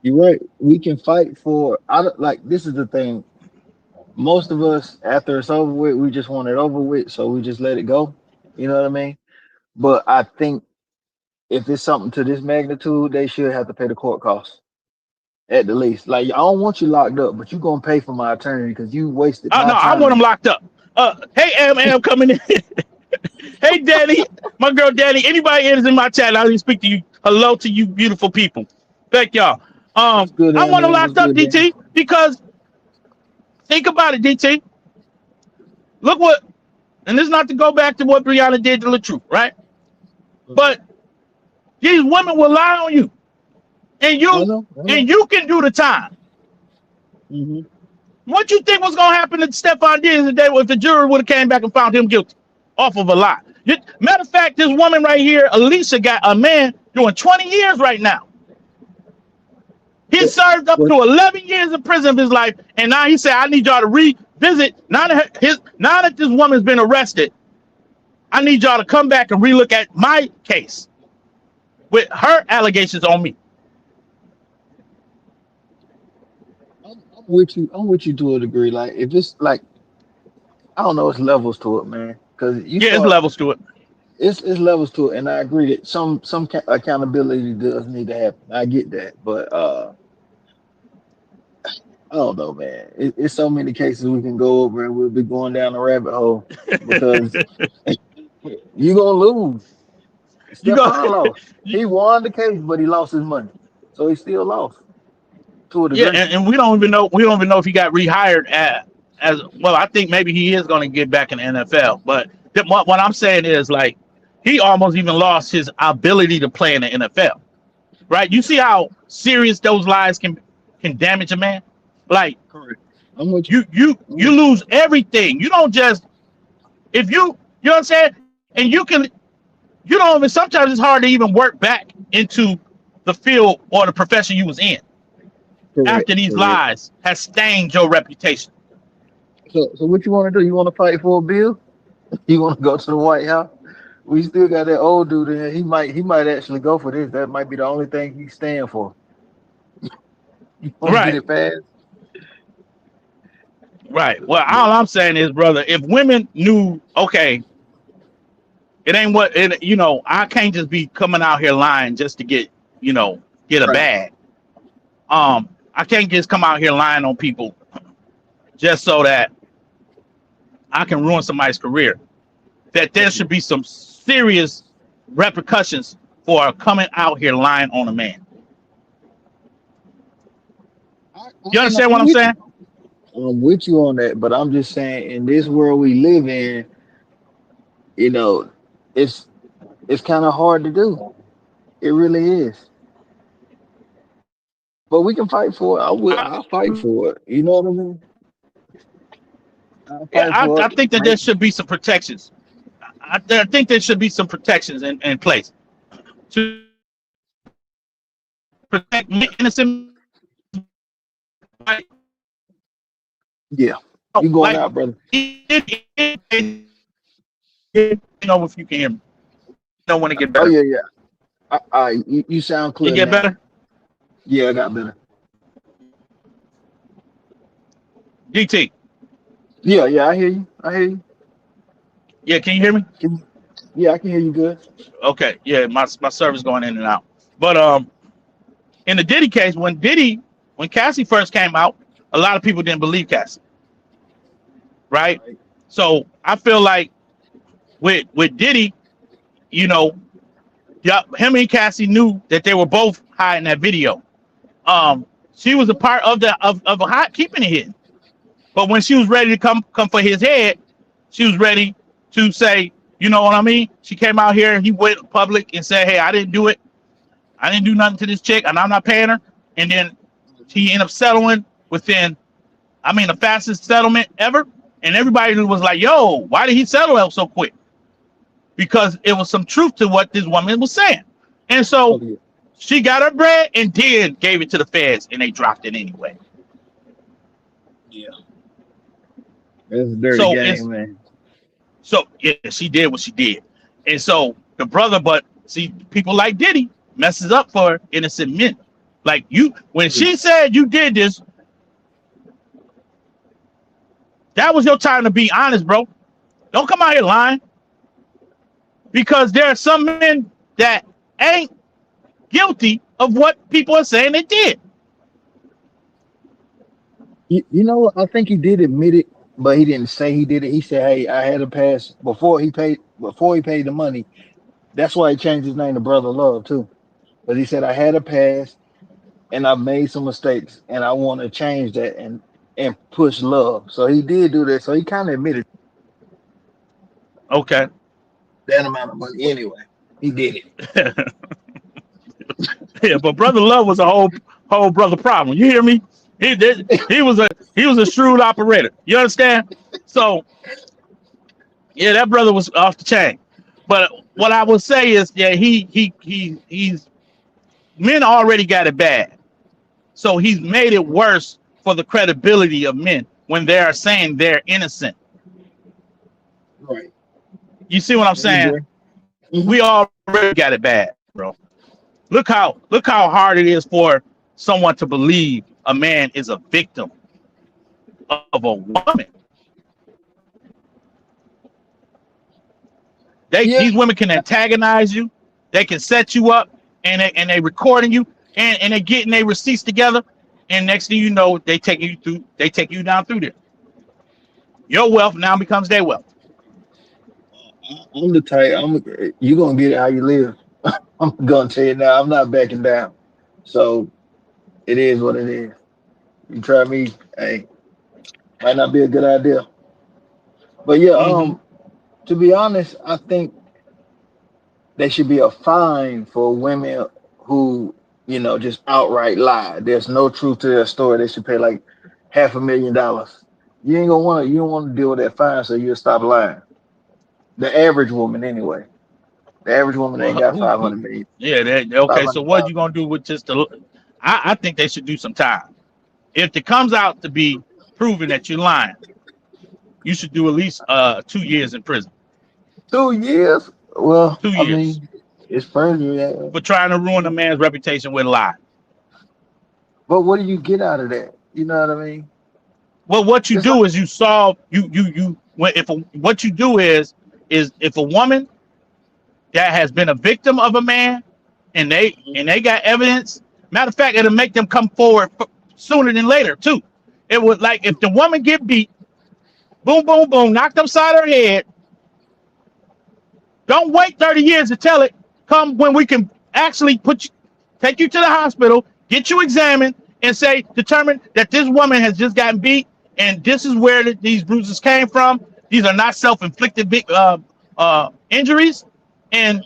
You're right. We can fight for. I don't, like this is the thing. Most of us, after it's over with, we just want it over with, so we just let it go. You know what I mean? But I think if it's something to this magnitude, they should have to pay the court costs at the least. Like I don't want you locked up, but you're gonna pay for my attorney because you wasted Oh my no, I want him time. locked up. Hey, M coming in. Hey, Danny, my girl Danny. Anybody is in my chat, I didn't speak to you. Hello to you, beautiful people. Thank y'all. What's good, I want him man? What's locked up, good, Dan? DT, because think about it, DT. Look what, and this is not to go back to what Brianna did to LaTruth, right? But these women will lie on you, and I you know. I and know. you can do the time. Hmm. What you think was gonna happen to Stephon Diggs today if the jury would have came back and found him guilty off of a lie? Matter of fact, this woman right here, Alicia, got a man doing 20 years right now. He served up What? to 11 years in prison of his life, and now he said, "I need y'all to revisit. Now that this woman's been arrested, I need y'all to come back and relook at my case with her allegations on me." I'm with you. I'm with you to a degree. Like if it's like I don't know, it's levels to it, man. Because you Yeah, it's start, levels to it. it's levels to it, and I agree that accountability does need to happen. I get that, but I don't know, man. It's so many cases we can go over, and we'll be going down a rabbit hole because you're gonna lose. You go. Stephon lost. He won the case, but he lost his money, so he still lost to a Yeah, degree. and we don't even know. We don't even know if he got rehired as well. I think maybe he is going to get back in the NFL. But what I'm saying is, like, he almost even lost his ability to play in the NFL. Right? You see how serious those lies can damage a man. Like Correct. I'm with you. you lose everything. You don't just if you know what I'm saying, and you don't even. Sometimes it's hard to even work back into the field or the profession you was in Correct. after these Correct. lies has stained your reputation. So what you want to do? You want to fight for a bill? You want to go to the White House? We still got that old dude in here. He might actually go for this. That might be the only thing he stand for. You want to get Right, it passed? right. Well, Yeah. all I'm saying is, brother, if women knew, okay, it ain't what it. I can't just be coming out here lying just to get a Right. bag. I can't just come out here lying on people just so that I can ruin somebody's career. That there should be some serious repercussions for coming out here lying on a man. You And understand what I'm saying? I'm with you on that, but I'm just saying in this world we live in, you know, it's it's kind of hard to do. It really is. But we can fight for it. I'll fight for it. You know what I mean? I'll Yeah, fight for I it. think that there should be some protections. I think there should be some protections in place to protect innocent men. Yeah. Oh, You going like out, brother. you know if you can hear me. Don't want to get Oh better. yeah, yeah. You sound You clear get now. better, Yeah, I got better. DT. Yeah, yeah, I hear you. I hear you. Yeah, can you hear me? Yeah, I can hear you good. Okay. Yeah, my service going in and out. But in the Diddy case, when Cassie first came out, a lot of people didn't believe Cassie, right? Right. So I feel like with Diddy, you know, yeah, him and Cassie knew that they were both high in that video. She was a part of of a hot keeping it hidden. But when she was ready to come for his head, she was ready to say, you know what I mean? She came out here and he went public and said, hey, I didn't do it. I didn't do nothing to this chick and I'm not paying her. And then he ended up settling within, I mean, the fastest settlement ever. And everybody was like, yo, why did he settle out so quick? Because it was some truth to what this woman was saying. And so Oh yeah. she got her bread and then gave it to the feds and they dropped it anyway. Yeah. It's a dirty So it's game, man. so yeah, she did what she did. And so the brother, but see, people like Diddy messes up for innocent men. Like you, when Yeah. she said you did this, that was your time to be honest, bro. Don't come out here lying because there are some men that ain't guilty of what people are saying they did. You know what? I think he did admit it, but he didn't say he did it. He said, "Hey, I had a pass before he paid the money." That's why he changed his name to Brother Love too. But he said, "I had a pass and I made some mistakes, and I want to change that and push love." So he did do that. So he kind of admitted Okay. that amount of money anyway. He did it. Yeah, but brother Love was a whole brother problem. You hear me? He did. He was a shrewd operator. You understand? So yeah, that brother was off the chain. But what I would say is, yeah, he's men already got it bad. So he's made it worse for the credibility of men when they are saying they're innocent. Right. You see what I'm I saying? agree. Hmm. We already got it bad, bro. Look how hard it is for someone to believe a man is a victim of a woman. Yeah. These women can antagonize you, they can set you up, and they recording you, and they getting their receipts together, and next thing you know, they take you down through there. Your wealth now becomes their wealth. I'm the type. You gonna get it how you live. I'm gonna tell you now. I'm not backing down. So it is what it is. You try me, hey, might not be a good idea. But yeah, Hmm. to be honest, I think there should be a fine for women who, just outright lie. There's no truth to their story. They should pay like $500,000. You don't want to deal with that fine, so you'll stop lying. The average woman, anyway. The average woman ain't Well, got who? 500 million, Yeah. five Okay. So hundred what you thousand. gonna do with just the? I think they should do some time. If it comes out to be proven that you're lying, you should do at least 2 years in prison. 2 years? Well, Two I years mean, it's perjury. Yeah. for trying to ruin a man's reputation with a lie. But what do you get out of that? You know what I mean? Well, what you It's like, do is you solve you when if what you do is if a woman that has been a victim of a man and they got evidence, matter of fact, it'll make them come forward sooner than later too. It would like if the woman get beat, boom, boom, boom, knocked upside her head. Don't wait 30 years to tell it. Come when we can actually take you to the hospital, get you examined, and say determine that this woman has just gotten beat, and this is where these bruises came from. These are not self-inflicted injuries, and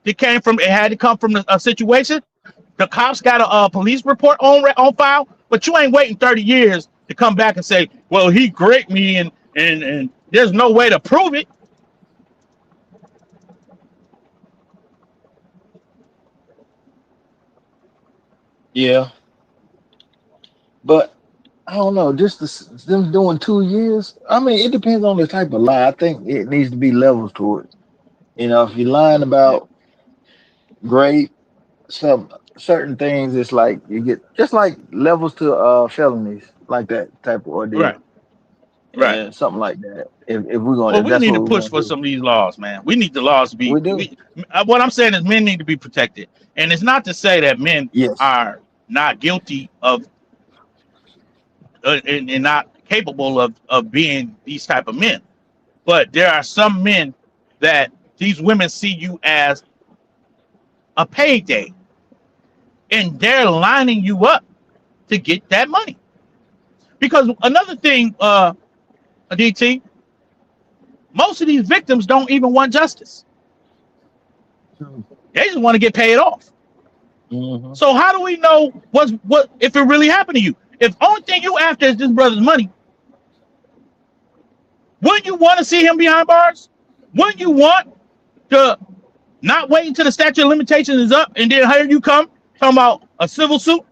it had to come from a situation. The cops got a police report on file, but you ain't waiting 30 years to come back and say, well, he raped me, and there's no way to prove it. Yeah, but I don't know. Just them doing 2 years. I mean, it depends on the type of lie. I think it needs to be levels to it. If you're lying Yeah. about grade, some certain things, it's like you get just like levels to felonies, like that type of Right. ordeal, Right. and something like that. If we're going, Well, if we that's need to what we're push gonna for do, some of these laws, man. We need the laws to be. we do. What I'm saying is, men need to be protected, and it's not to say that men Yes. are not guilty of and not capable of being these type of men. But there are some men that these women see you as a payday, and they're lining you up to get that money. Because another thing, DT, most of these victims don't even want justice. They just want to get paid off. Mm-hmm. So how do we know what if it really happened to you? If only thing you after is this brother's money, wouldn't you want to see him behind bars? Wouldn't you want to not wait until the statute of limitations is up and then here you come talking about a civil suit?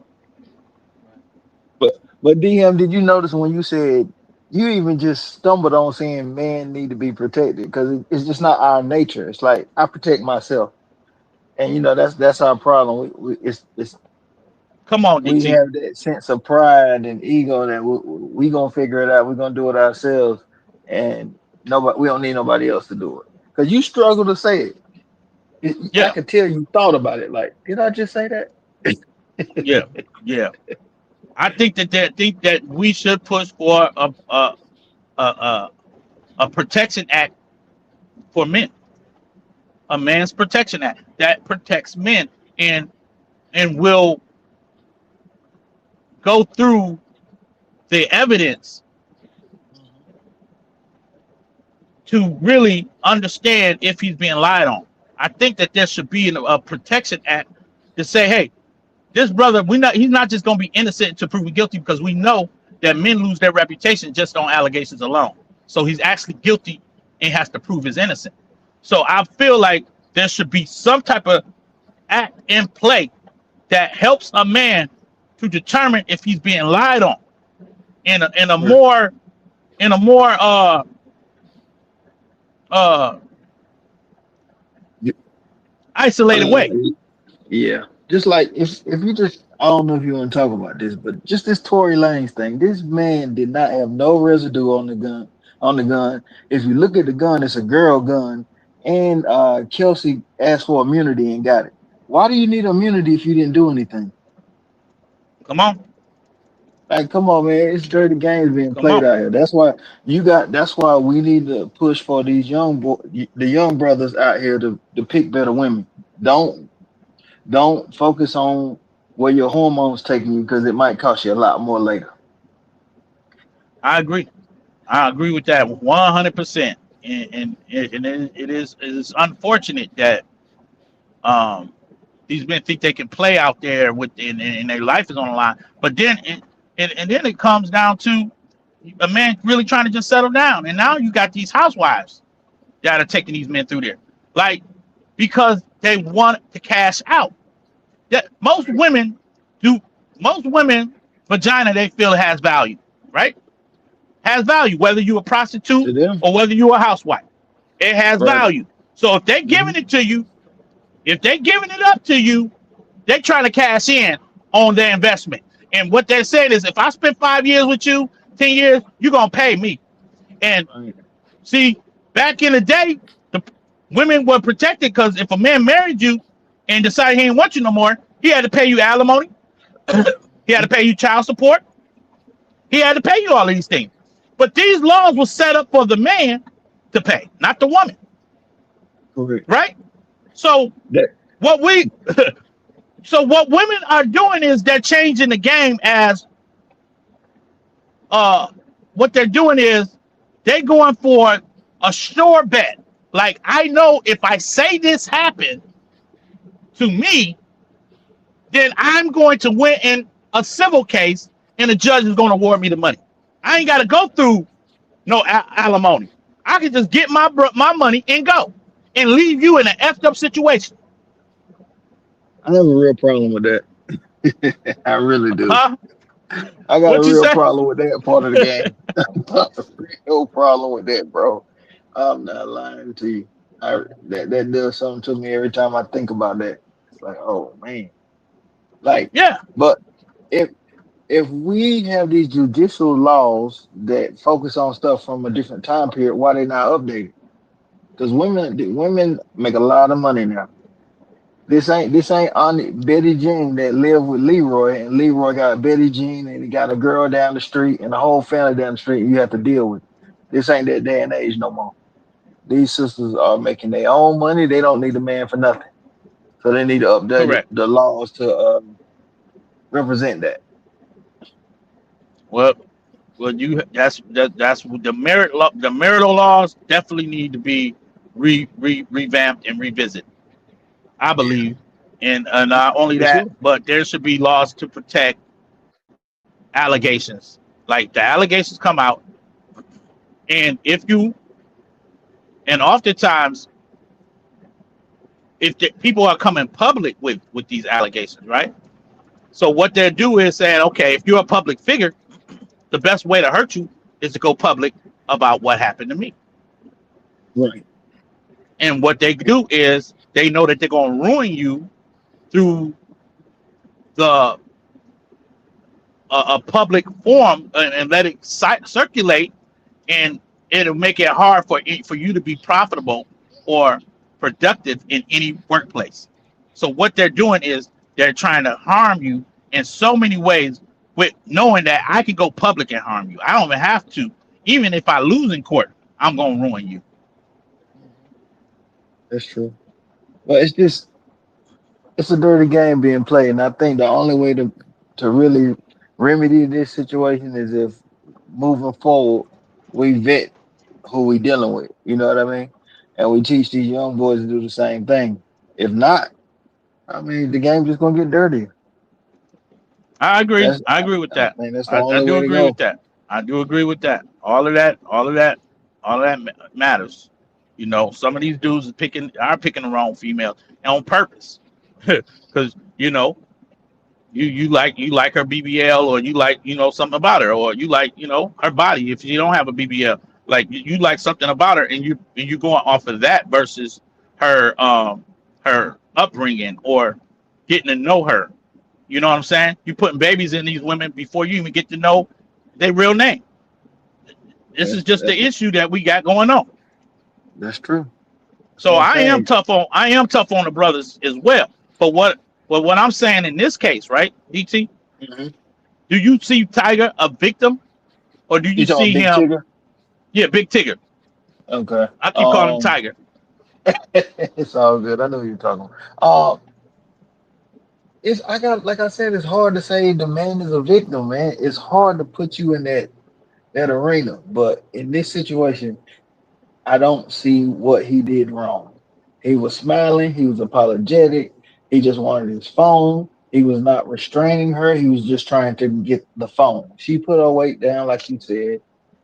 But DM, did you notice when you said you even just stumbled on saying men need to be protected because it's just not our nature. It's like I protect myself, and that's our problem. It's Come on, we DT. have that sense of pride and ego that we gonna figure it out. We're gonna do it ourselves, and nobody we don't need nobody else to do it. Because you struggle to say it. I Yeah, could tell you thought about it. Like, did I just say that? yeah, yeah. I think that we should push for a a protection act for men, a man's protection act that protects men and will go through the evidence to really understand if he's being lied on. I think that there should be a protection act to say, hey, this brother, he's not just going to be innocent to prove guilty because we know that men lose their reputation just on allegations alone. So he's actually guilty and has to prove his innocent. So I feel like there should be some type of act in play that helps a man to determine if he's being lied on in a Right. more uh isolated Uh, way. yeah. Just like if you just I don't know if you want to talk about this, but just this Tory Lanez thing, this man did not have no residue on the gun. On the gun, if you look at the gun, it's a girl gun, and Kelsey asked for immunity and got it. Why do you need immunity if you didn't do anything? Come on, Like, come on, man, it's dirty games being come played on. out here. That's why you got. That's why we need to push for these the young brothers out here to pick better women. Don't Don't focus on where your hormones taking you because it might cost you a lot more later. I agree. I agree with that 100%. And it is unfortunate that um, these men think they can play out there with and their life is on the line. But then and then it comes down to a man really trying to just settle down. And now you got these housewives that are taking these men through there, like because they want to cash out. That do. Most women vagina they feel has value, right? Has value whether you're a prostitute To them, or whether you're a housewife. It has right? value. So if they're Hmm. giving it to you, if they're giving it up to you, they're trying to cash in on their investment. And what they're saying is, if I spend 5 years with you, 10 years, you're gonna pay me. And Right. see, back in the day, the women were protected because if a man married you and decided he didn't want you no more, he had to pay you alimony, he had to pay you child support, he had to pay you all of these things. But these laws were set up for the man to pay, not the woman, Correct. right? So That. what we so what women are doing is they're changing the game as uh what they're doing is they're going for a sure bet. Like I know if I say this happened to me, then I'm going to win in a civil case, and the judge is going to award me the money. I ain't got to go through no alimony. I can just get my money and go, and leave you in an effed up situation. I have a real problem with that. I really do. Huh? I got a What you real say? problem with that part of the game. A real problem with that, bro. I'm not lying to you. That does something to me every time I think about that. It's like, oh man. Like, Yeah, but if if we have these judicial laws that focus on stuff from a different time period, why they not updated? Because women make a lot of money now. This ain't on Betty Jean that lived with Leroy, and Leroy got Betty Jean, and he got a girl down the street, and a whole family down the street. You have to deal with. This ain't that day and age no more. These sisters are making their own money. They don't need a man for nothing, so they need to update correct. the laws to represent that. Well, you that's the the marital laws definitely need to be revamped and revisited. I Yeah, believe, and not only for that, sure. but there should be laws to protect allegations. Like the allegations come out, and if you and oftentimes if people are coming public with these allegations, right? So what they do is saying, okay, if you're a public figure, the best way to hurt you is to go public about what happened to me. Right. And what they do is they know that they're going to ruin you through the a public forum, and let it circulate, and it'll make it hard for you to be profitable or productive in any workplace. So what they're doing is they're trying to harm you in so many ways, with knowing that I can go public and harm you. I don't even have to. Even if I lose in court, I'm going to ruin you. Mhm. That's true. But it's a dirty game being played, and I think the only way to really remedy this situation is if moving forward we vet who we dealing with. You know what I mean? And we teach these young boys to do the same thing. If not, I mean, the game's just gonna get dirty. I agree. That's I agree with I that. think that's the I only do way to agree with go. that. I do agree with that. All of that matters. You know, some of these dudes are picking the wrong female on purpose, because you like her BBL, or you like something about her, or you like her body. If you don't have a BBL, like you like something about her, and you going off of that versus her upbringing or getting to know her. You know what I'm saying? You putting babies in these women before you even get to know their real name. This is That's just the that's issue that we got going on. that's true. That's So what I'm saying. I am tough on the brothers as well. But what I'm saying in this case, right, DT, Hmm. do you see Tiger a victim, or do You you talking see Big him? Tigger? Yeah, Big Tigger. Okay. I keep calling him Tiger. It's all good. I know who you're talking. Uh, it's I got like I said, it's hard to say the man is a victim, man. It's hard to put you in that arena. But in this situation, I don't see what he did wrong. He was smiling, he was apologetic, he just wanted his phone. He was not restraining her, he was just trying to get the phone. She put her weight down, like you said.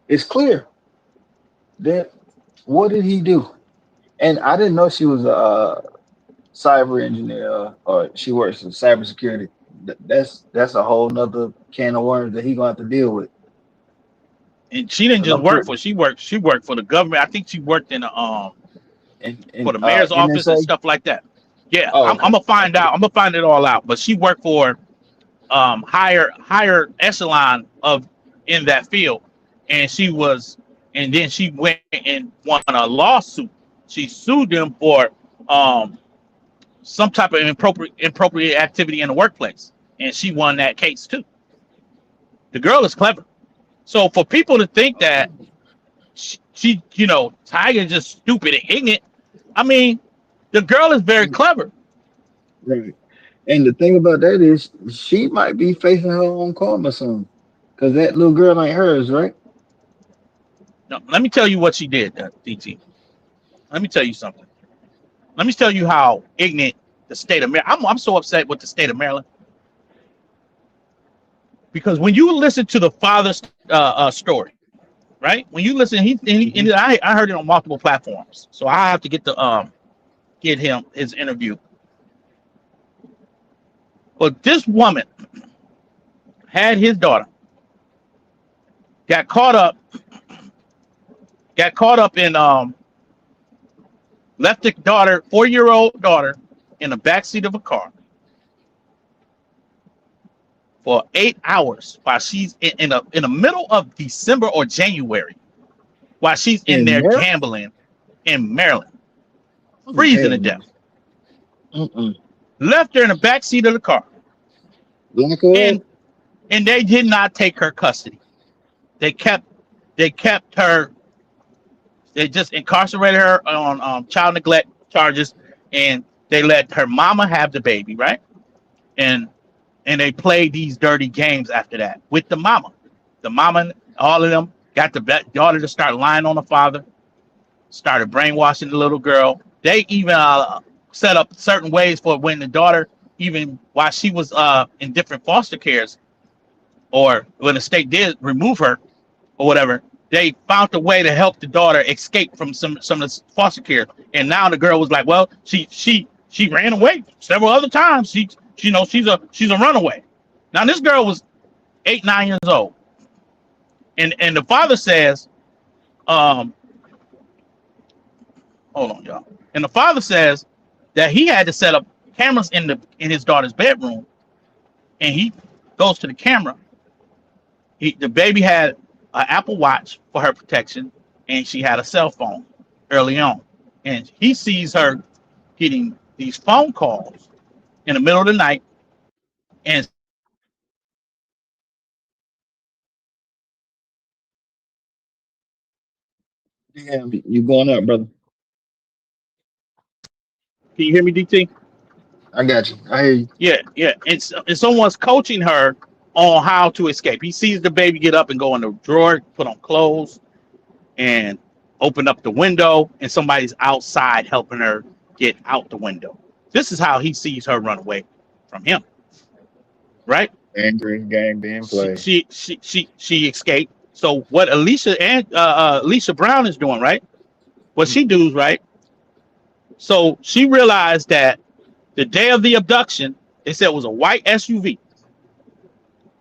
It's clear that what did he do? And I didn't know she was a cyber engineer or she works in cybersecurity. That's a whole nother can of worms that he gonna have to deal with. And she didn't 'Cause just I'm work pretty for. She worked for the government. I think she worked in for in the mayor's office and NSA. stuff like that. Yeah, Oh, I'm okay, gonna find okay. out. I'm gonna find it all out. But she worked for higher echelon of in that field, and then she went and won a lawsuit. She sued them for um some type of inappropriate activity in the workplace, and she won that case too. The girl is clever. So for people to think that Tiger's just stupid and ignorant, I mean, the girl is very clever. Right. And the thing about that is, she might be facing her own karma soon, because that little girl ain't hers, right? Now, let me tell you what she did, DT. Let me tell you something. Let me tell you how ignorant the state of Maryland. I'm so upset with the state of Maryland because when you listen to the father's story, right? When you listen, Hmm. I heard it on multiple platforms, so I have to get him his interview. But this woman had his daughter, got caught up, got caught up in left the daughter, 4 year old daughter, in the backseat of a car for 8 hours while she's in the middle of December or January, while she's in And there Mary, gambling in Maryland, oh freezing hell to no. death. Mm-mm. Left her in the backseat of the car, Lock her and up. they did not take her custody. They kept they kept her. They just incarcerated her on child neglect charges, and they let her mama have the baby, right? And they played these dirty games after that with the mama. The mama, all of them, got the daughter to start lying on the father, started brainwashing the little girl. They even set up certain ways for when the daughter, even while she was in different foster cares, or when the state did remove her or whatever, they found a way to help the daughter escape from some of the foster care. And now the girl was like, well, she ran away several other times. She's a runaway. Now this girl was 8 9 years old, and the father says, um, hold on, y'all. And the father says that he had to set up cameras in his daughter's bedroom, and he goes to the camera. The baby had an Apple Watch for her protection, and she had a cell phone early on. And he sees her getting these phone calls in the middle of the night and saying that she was being abducted. Damn, you going up, brother? Can you hear me, DT? I got you. I hear you. Yeah, yeah. And someone's coaching her on how to escape. He sees the baby get up and go in the drawer, put on clothes, and open up the window, and somebody's outside helping her get out the window. This is how he sees her run away from him, right? Dangerous game being played. She escaped. So what Alicia BrowN is doing, right? What she does, right? So she realized that the day of the abduction, they said it was a white SUV.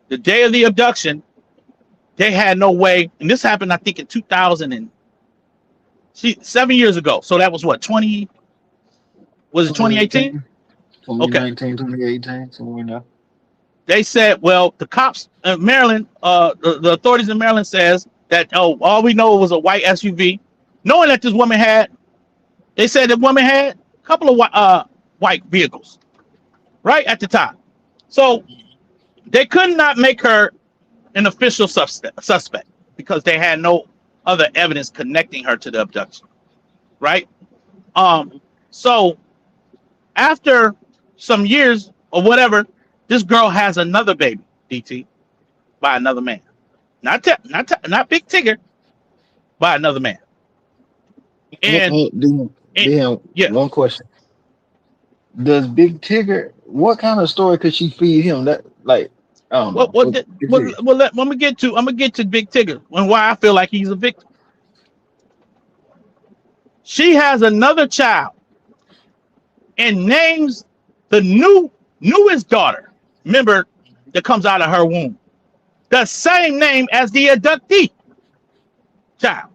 The day of the abduction, they had no way, and this happened, I think, in 2000 and 7 years ago. So that was what, 20? Was it 2018? 2018, Okay. 2019, 2018, somewhere now. They said, well, the cops in Maryland, the authorities in Maryland says that, oh, all we know was a white SUV, knowing that this woman had, they said the woman had a couple of white vehicles right at the time. So they could not make her an official suspect because they had no other evidence connecting her to the abduction, right? Um, so after some years or whatever, this girl has another baby, DT, by another man. Not Big Tigger, by another man. And, Damn, and damn, yeah, one question. Does Big Tigger, what kind of story could she feed him? That, like, I don't know. What is it? I'm gonna get to Big Tigger and why I feel like he's a victim. She has another child and names the newest daughter, member that comes out of her womb, the same name as the abductee child,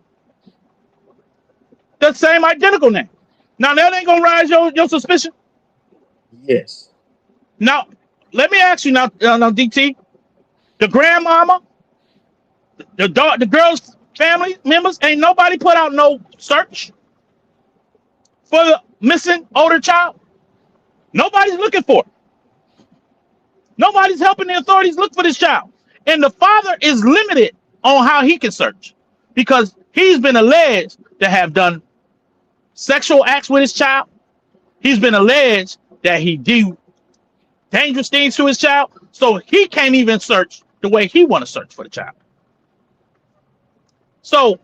the same identical name. Now that ain't gonna rise your suspicion. Yes. Now let me ask you now, DT, the grandmama, the girl's family members, ain't nobody put out no search for the missing older child. Nobody's looking for it. Nobody's helping the authorities look for this child. And the father is limited on how he can search because he's been alleged to have done sexual acts with his child. He's been alleged that he do dangerous things to his child, so he can't even search the way he want to search for the child. So,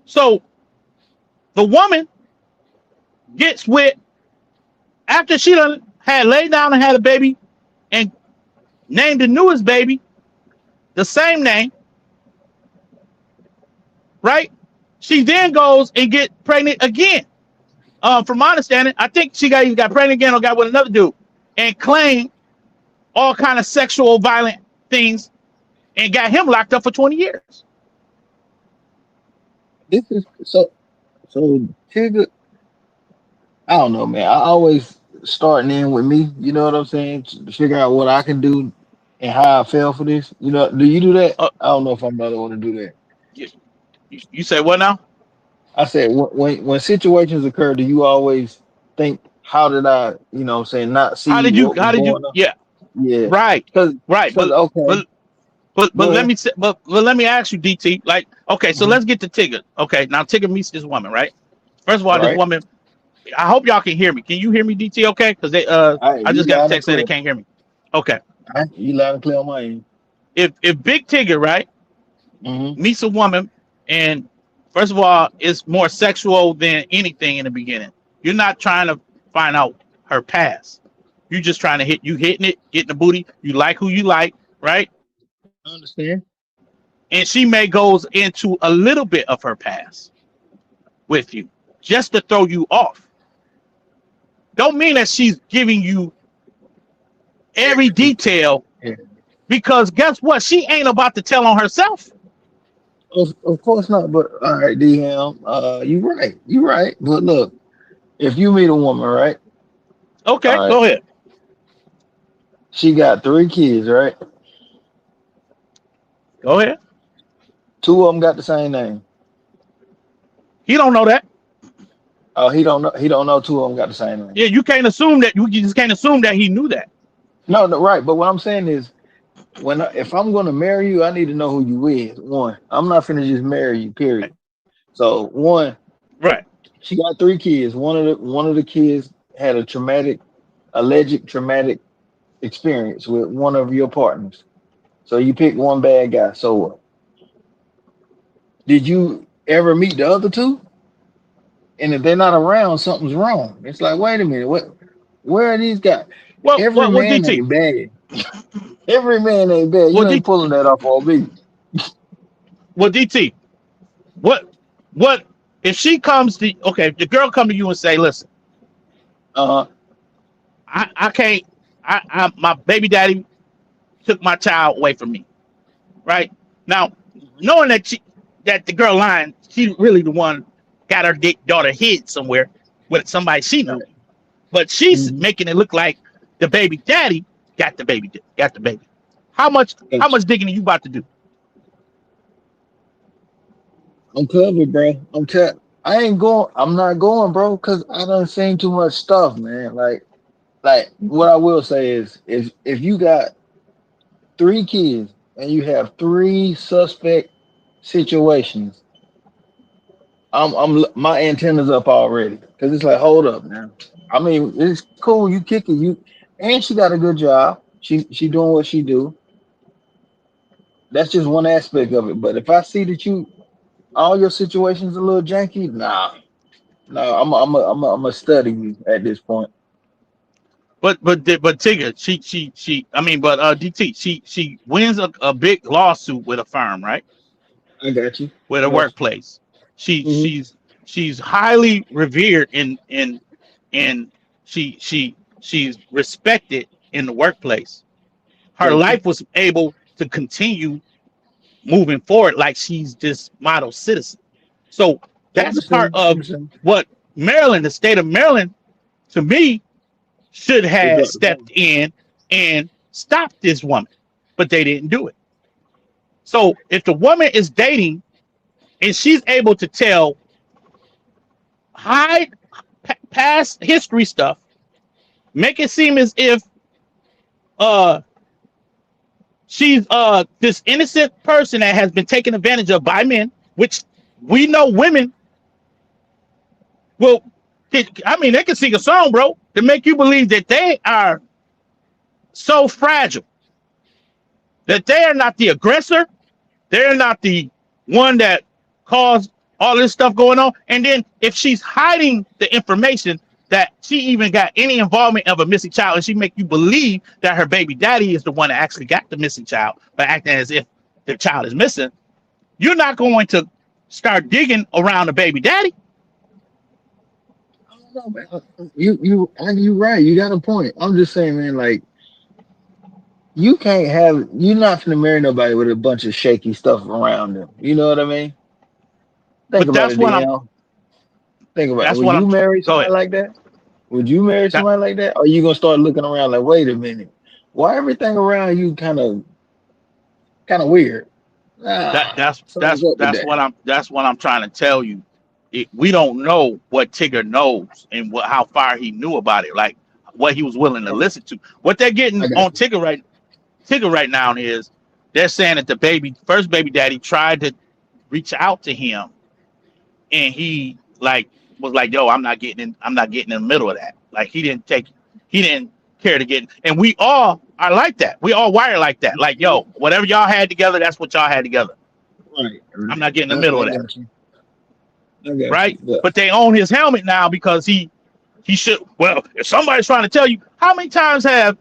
so the woman gets with after she done had laid down and had a baby and named the newest baby the same name, right? She then goes and get pregnant again. From my understanding, I think she got either got pregnant again or got with another dude, and claimed all kind of sexual violent things, and got him locked up for 20 years. This is so Tigger. I don't know, man. I always starting in with me. You know what I'm saying? To figure out what I can do and how I fell for this. You know, do you do that? Uh, I don't know if I'm the other one to do that. you, you say what now? I said when situations occur, do you always think how did I, what I'm saying, not How see did you? what was How did you? going on? Yeah, Yeah, right, because right. okay, But go let ahead. me say, but let me ask you, DT. Like, okay, so Hmm. let's get to Tigger. Okay, now Tigger meets this woman, right? First of all, this Right. woman. I hope y'all can hear me. Can you hear me, DT? Okay, because they All right, I you just got a loud and text saying they clear. can't hear me. Okay, All right, you loud and clear on my end. if Big Tigger, right, Hmm. meets a woman, and first of all, it's more sexual than anything in the beginning. You're not trying to find out her past. You're just trying to hitting it, getting the booty. You like who you like, right? I understand. And she may goes into a little bit of her past with you just to throw you off. Don't mean that she's giving you every Every detail. detail, Yeah. because guess what? She ain't about to tell on herself. Of course not. But all right, DM, you right. You right. But look, if you meet a woman, right? Okay, All right, go ahead. she got 3 kids, right? Go ahead. Two of them got the same name. He don't know that. Oh, he don't know. He don't know two of them got the same name. Yeah, you can't assume that. You just can't assume that he knew that. No, no, right. But what I'm saying is, if I'm going to marry you, I need to know who you is. One, I'm not finna just marry you. Period. Right. So one, Right. she got 3 kids. One of the kids had a alleged traumatic experience with one of your partners. So you pick one bad guy. So what? Did you ever meet the other two? And if they're not around, something's wrong. It's like, wait a minute, what? Where are these guys? Every Well, man DT. ain't bad. Every man ain't bad. Well, You ain't DT. pulling that off on me. Well, DT. What? What? If she comes to okay, if the girl come to you and say, "Listen, Uh huh. I can't. I my baby daddy took my child away from me." Right now, knowing that the girl lying, she really the one got her daughter hid somewhere with somebody she know, Right. but she's Mm-hmm. making it look like the baby daddy got the baby. How Gotcha. much digging are you about to do? I'm covered, bro. I ain't going. I'm not going, bro, because I done seen too much stuff, man. Like what I will say is, if you got 3 kids and you have 3 suspect situations, my antennas up already because it's like, hold up now. I mean, it's cool. You kick it, and she got a good job. She doing what she do. That's just one aspect of it. But if I see that all your situations a little janky, nah, no, I'm a study you at this point. But Tigger, she. I mean, but DT, she wins a big lawsuit with a firm, right? I got you. With a Yes. workplace. She Hmm. she's she's highly revered in she's respected in the workplace. Her Got you. life was able to continue moving forward like she's this model citizen. So I that's part understand. I of understand. what Maryland, the state of Maryland, to me, should They have dropped the ball. stepped in and stopped this woman, but they didn't do it. So if the woman is dating and she's able to tell hide past history stuff, make it seem as if uh she's this innocent person that has been taken advantage of by men, which we know women will. I mean, they can sing a song, bro, to make you believe that they are so fragile, that they are not the aggressor, they're not the one that caused all this stuff going on. And then if she's hiding the information that she even got any involvement of a missing child, and she make you believe that her baby daddy is the one that actually got the missing child by acting as if the child is missing, you're not going to start digging around the baby daddy. I don't know, man. You right. You got a point. I'm just saying, man. Like you can't have. You're not gonna marry nobody with a bunch of shaky stuff around them. You know what I mean? Think But about that's it, what I'm. DL. Think about it. That's Would what I'm. you marry Go somebody ahead. like that? Would you marry That, somebody like that? Or you gonna start looking around like, wait a minute, why everything around you kind of weird? that Nah, that's something's that's up with that's that. what I'm trying to tell you. We don't know what Tigger knows and how far he knew about it, like what he was willing to Right. listen to. What they're getting I got on you. Tigger right now is they're saying that the first baby daddy tried to reach out to him, and he like was like, "Yo, I'm not getting in the middle of that." Like he didn't care to get. And we all are like that. We all wired like that. Like, yo, whatever y'all had together, that's what y'all had together. Right, I'm right. not getting in the middle I of that, got you. I got you. right? But But they own his helmet now because he should. Well, if somebody's trying to tell you, how many times have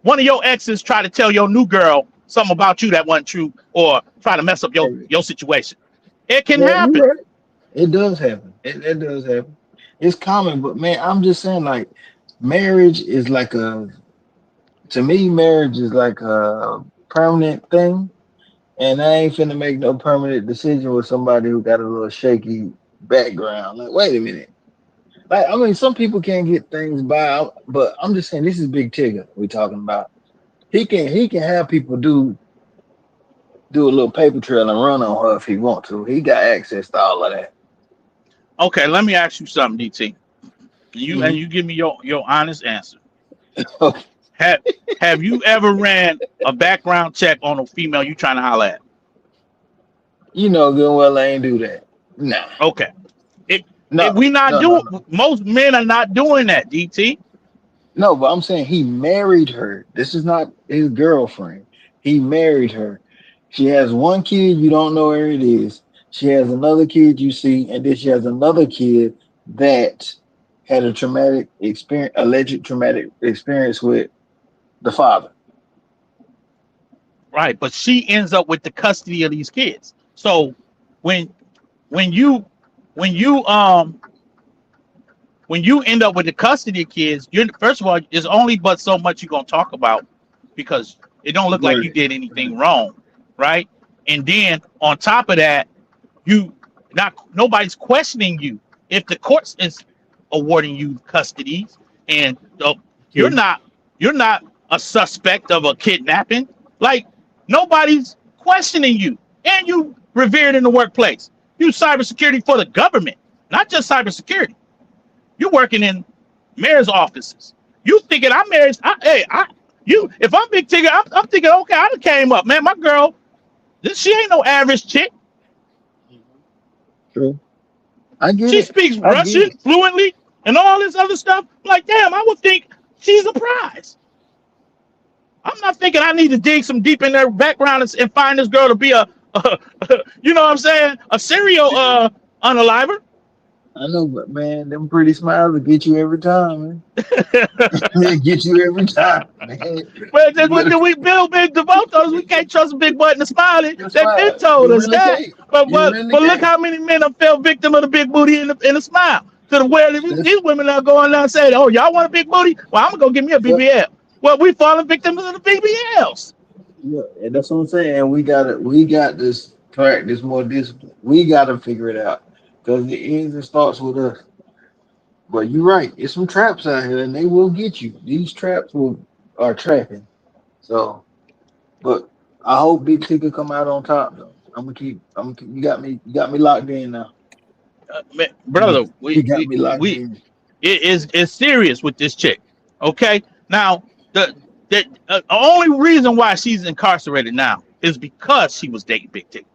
one of your exes tried to tell your new girl something about you that wasn't true, or try to mess up hey, your situation? It can yeah, you're happen. right. It does happen. It does happen. It's common, but man, I'm just saying, like, marriage is like a to me, marriage is like a permanent thing, and I ain't finna make no permanent decision with somebody who got a little shaky background. Like, wait a minute. Like, I mean, some people can't get things by, but I'm just saying this is Big Tigger we talking about. He can have people do a little paper trail and run on her if he want to. He got access to all of that. Okay, let me ask you something, DT. Hmm. You give me your honest answer. Have have you ever ran a background check on a female you trying to holler at? You know good and well I ain't do that. Nah. Okay. If No, we not no, no, doing, no. most men are not doing that, DT. No, but I'm saying he married her. This is not his girlfriend. He married her. She has one kid, you don't know where it is. She has another kid you see, and then she has another kid that had a traumatic experience, alleged traumatic experience with the father. Right, but she ends up with the custody of these kids. So when when you when you um when you end up with the custody of kids, you're first of all, there's only but so much you're gonna talk about because it don't look like you Right. did Right. anything wrong, right? And then on top of that, you not nobody's questioning you. If the courts is awarding you custody, and you're True. not you're not a suspect of a kidnapping, like nobody's questioning you, and you revered in the workplace. You cybersecurity for the government, not just cybersecurity. You working in mayor's offices. You thinking I'm married? You. If I'm Big Tigger, I'm thinking, okay, I done came up, man. My girl, she ain't no average chick. Mhm. True. I get She it. speaks I get Russian it. fluently and all this other stuff. I'm like, damn, I would think she's a prize. I'm not thinking I need to dig some deep in their background and find this girl to be a you know what I'm saying, a serial unaliver. I know, but man, them pretty smiles will get you every time, man. They get you every time, man. Well, just You what better do we build big devotos? We can't trust a big button to smiley. just They've been smile. told You us really that. can't. But You but really but look can't. how many men have fell victim of the big booty in the smile. To the where That's these women are going now and saying, "Oh, y'all want a big booty? Well, I'm gonna go give me a but BBL." Well, we falling victims of the BBLs. yeah, and that's what I'm saying. And we got this practice more discipline. We gotta figure it out because the ends and starts with us. But you're right. It's some traps out here, and they will get you. These traps will are trapping. So, but I hope Big Ticket come out on top though. I'm gonna keep. You got me. You got me locked in now. Brother, You got me locked in. it is it's serious with this chick. Okay, now the only reason why she's incarcerated now is because she was dating Big Tick.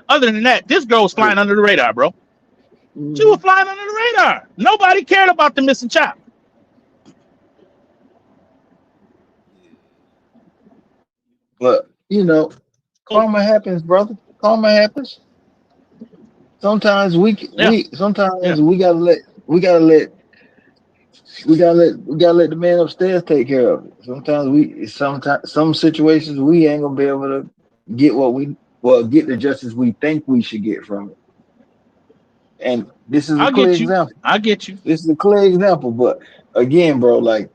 Other than that, this girl was flying True. under the radar, bro. She was Hmm. flying under the radar. Nobody cared about the missing child. But Oh, karma happens, brother. Karma happens. Sometimes yeah, yeah. sometimes we gotta let the man upstairs take care of it. Sometimes some situations we ain't gonna be able to get get the justice we think we should get from it. And this is a I clear get you. example. I get you. This is a clear example. But again, bro, like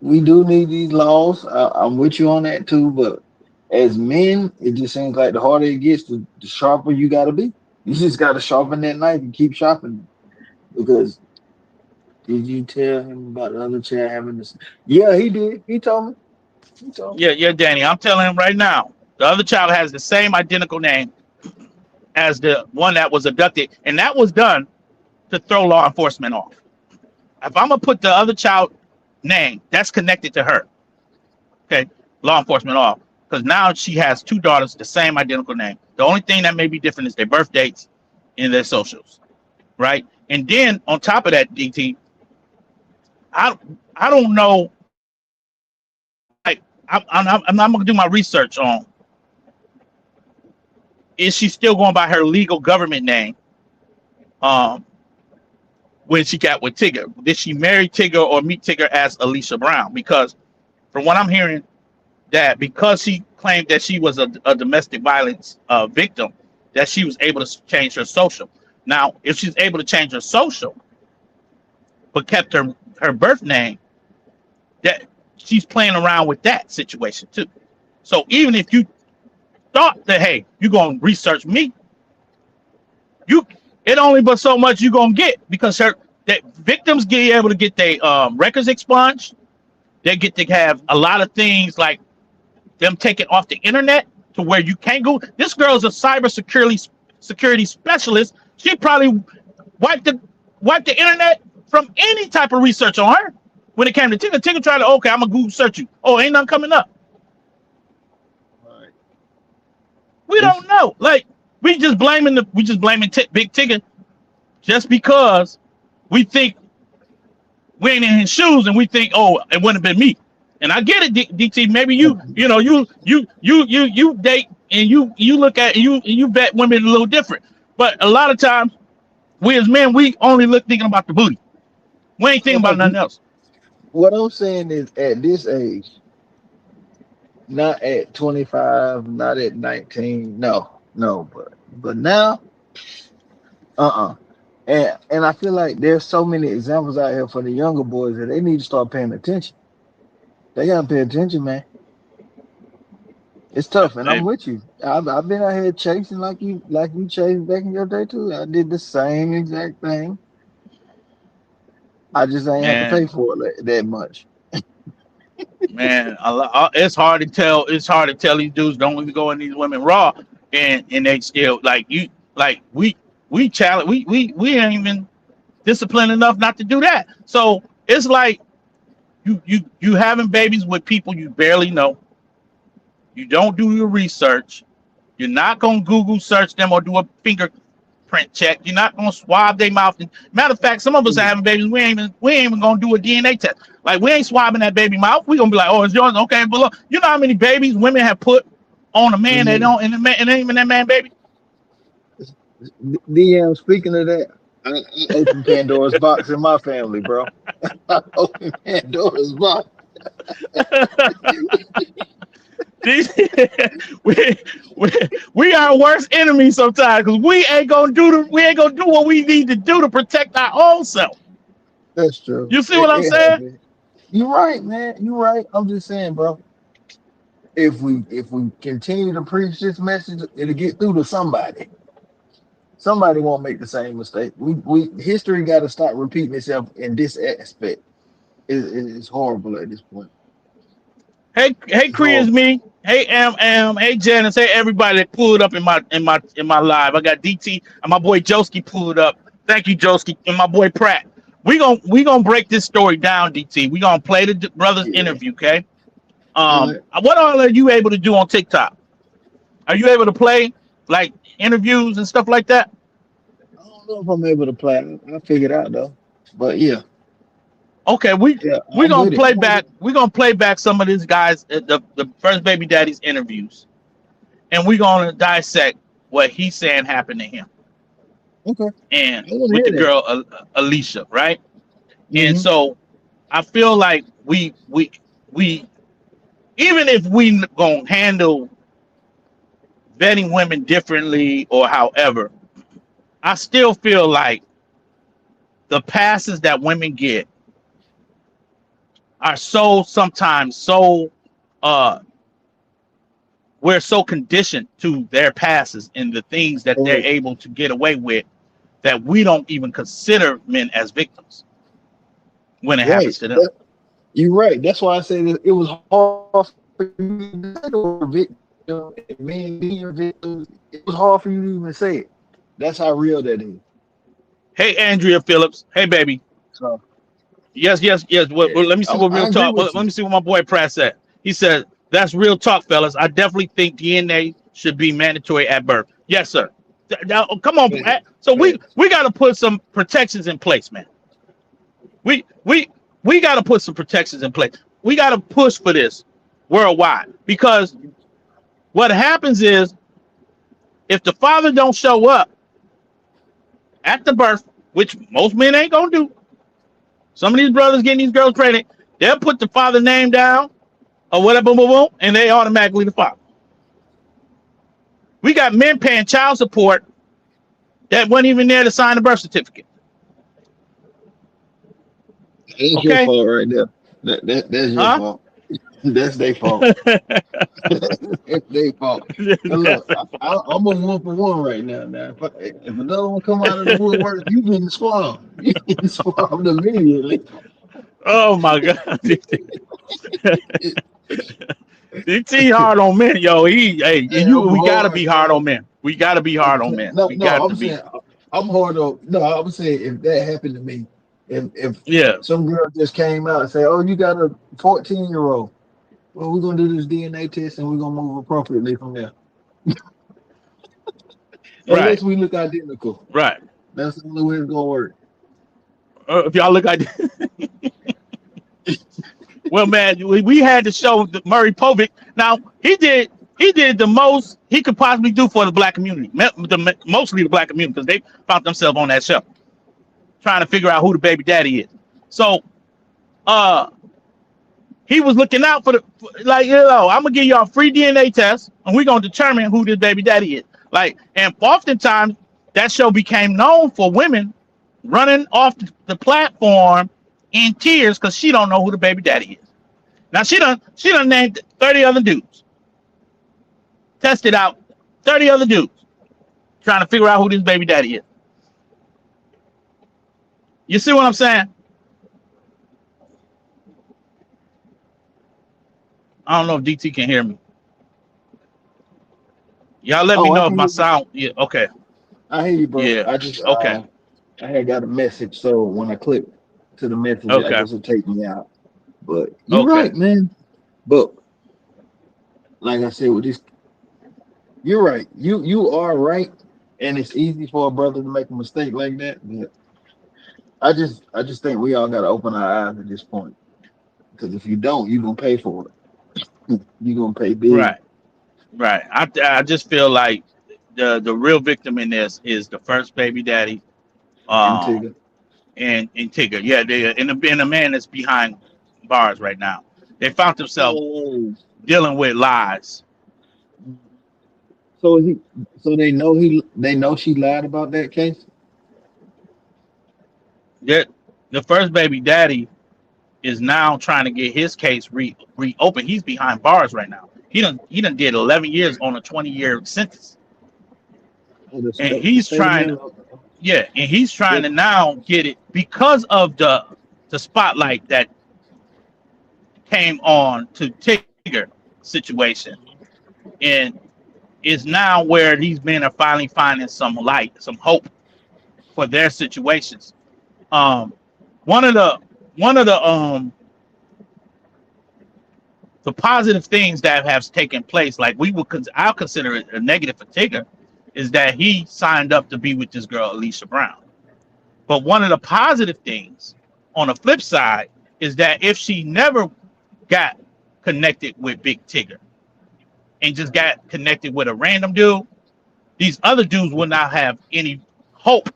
we do need these laws. I'm with you on that too. But as men, it just seems like the harder it gets, the sharper you gotta be. You just gotta sharpen that knife and keep sharpening. Because did you tell him about the other child having this? Yeah, he did. He told me. He told me. Yeah, yeah, Danny. I'm telling him right now. The other child has the same identical name as the one that was abducted, and that was done to throw law enforcement off. If I'm gonna put the other child name that's connected to her, okay, law enforcement off, because now she has two daughters, the same identical name. The only thing that may be different is their birth dates and their socials, right? And then on top of that, DT, I I don't know, like I'm gonna do my research on, is she still going by her legal government name um when she got with Tigger? Did she marry Tigger or meet Tigger as Alicia Brown? Because from what I'm hearing, that because she claimed that she was a domestic violence victim, that she was able to change her social. Now, if she's able to change her social but kept her birth name, that she's playing around with that situation too. So even if you thought that, hey, you're gonna research me, you it only but so much you're gonna get, because her that victims get able to get their records expunged. They get to have a lot of things like them taken off the internet to where you can't go. This girl's a security specialist. She probably wiped the wiped the internet from any type of research on her. When it came to Tigger, Tigger tried to, okay, I'm gonna Google search you. Oh, ain't nothing coming up. All right. We This don't know. Like we just blaming Big Tigger just because we think we ain't in his shoes and we think, oh, it wouldn't have been me. And I get it, DT. Maybe you date and you look at you vet women a little different. But a lot of times we as men, we only look thinking about the booty. We ain't thinking about like nothing else. what I'm saying is at this age, not at 25, not at 19. No, no, but now, and I feel like there's so many examples out here for the younger boys that they need to start paying attention. They gotta pay attention, man. It's tough, and I'm Hey, with you. I've been out here chasing like you chased back in your day too. I did the same exact thing. I just ain't have to pay man, for it that much. man, it's hard to tell. It's hard to tell these dudes don't even go in these women raw, and they still like you. Like we challenge. We ain't even disciplined enough not to do that. So it's like you having babies with people you barely know. You don't do your research. You're not gonna Google search them or do a fingerprint check. You're not gonna swab their mouth. Matter of fact, some of us are having babies. We ain't even gonna do a DNA test. Like we ain't swabbing that baby mouth. We gonna be like, oh, it's yours. Okay, but look, you know how many babies women have put on a man that Mm-hmm. don't, and the man, and ain't even that man baby. DM, speaking of that, I opened Pandora's box in my family, bro. I opened Pandora's box. These we, we we are worst enemies sometimes because we ain't gonna do what we need to do to protect our own self. That's true. You see what I'm It saying? happened. You're right, man. You're right. I'm just saying, bro. If we continue to preach this message, it'll get through to somebody. Somebody won't make the same mistake. We history got to stop repeating itself in this aspect. It's horrible at this point. Hey, It's Cree is horrible. me. Hey, Hey, Janice. Hey, everybody that pulled up in my live. I got DT and my boy Joski pulled up. Thank you, Joski, and my boy Pratt. We gonna break this story down, DT. We gonna play the brothers Yeah. interview, okay? All right. What all are you able to do on TikTok? Are you able to play like interviews and stuff like that? don't know if I'm able to play. I'll figure it out though. But yeah, Okay, yeah, we I'm gonna with it. play I'm with back. it. We gonna play back some of these guys, the first baby daddy's interviews, and we gonna dissect what he's saying happened to him Okay, and I want to with hear the that. girl Alicia, right? And Mm-hmm. so I feel like we even if we gonna handle vetting women differently or however, I still feel like the passes that women get are so sometimes so uh we're so conditioned to their passes and the things that they're Correct. able to get away with that we don't even consider men as victims when it happens Right. to them. You're right. That's why I said it was hard for you to even say the word victim and men being victims. It was hard for you to even say it. That's how real that is. Hey, Andrea Phillips. Hey, baby. So Yes, yes, yes. yeah, Let me see what I real agree talk. with Let you. me see what my boy Pratt said. He said, "That's real talk, fellas. I definitely think DNA should be mandatory at birth." Yes, sir. Now, come on, Pratt. Facts. So Facts. we got to put some protections in place, man. We we we got to put some protections in place. We got to push for this worldwide because what happens is if the father don't show up at the birth, which most men ain't gonna do, some of these brothers getting these girls pregnant, they'll put the father name down or whatever, boom, boom, boom, and they automatically the father. We got men paying child support that wasn't even there to sign the birth certificate. That's your Okay, fault right there. That's your huh? fault. That's their fault. That's their fault. Now look, I'm a 1 for 1 right now. Now, if another one come out of the woodwork, you getting swamped. You getting swamped immediately. Oh my God, DT hard on men, yo. Hey, Hey, you, I'm we gotta be hard, hard on man. men. We gotta be hard on men. No, We no, got I'm to be. saying I'm hard on. No, I'm saying if that happened to me, if Yeah, some girl just came out and say, "Oh, you got a 14-year-old," well, we're gonna do this DNA test and we're gonna move appropriately from there. right, Unless we look identical, right. that's the only way it's gonna work. If y'all look like, well, man, we had to show Murray Povich. Now he did the most he could possibly do for the black community, mostly the black community, because they found themselves on that show trying to figure out who the baby daddy is. So, uh, he was looking out for the like, I'm gonna give y'all a free DNA test, and we're gonna determine who this baby daddy is. Like, and oftentimes that show became known for women running off the platform in tears because she don't know who the baby daddy is. Now she done named 30 other dudes, tested out 30 other dudes, trying to figure out who this baby daddy is. You see what I'm saying? I don't know if DT can hear me. Y'all let me Oh, I know if can my hear you. sound. Yeah, okay. I hear you, bro. Yeah. I just Okay. I had got a message, so when I click to the message, I Okay. guess it'll take me out. But you're Okay. right, man. But like I said, with this, you're right. You are right, and it's easy for a brother to make a mistake like that. But I just think we all got to open our eyes at this point. Because if you don't, you're gonna pay for it. You're gonna pay big Right. Right. I just feel like the real victim in this is the first baby daddy, into um, the. and Tigger. Yeah, they and the man that's behind bars right now. They found themselves Oh, dealing with lies. so he, so they know she lied about that case. That the first baby daddy is now trying to get his case reopened. He's behind bars right now. He done did 11 years on a 20-year sentence, Oh, the and state, the he's state of trying. Maryland. Yeah, and he's trying What? to now get it because of the spotlight that came on to Tigger situation, and is now where these men are finally finding some light, some hope for their situations. Um, one of the one of the positive things that have taken place, like I'll consider it a negative for Tigger, is that he signed up to be with this girl, Alicia Brown. But one of the positive things on the flip side is that if she never got connected with Big Tigger and just got connected with a random dude, these other dudes will not have any hope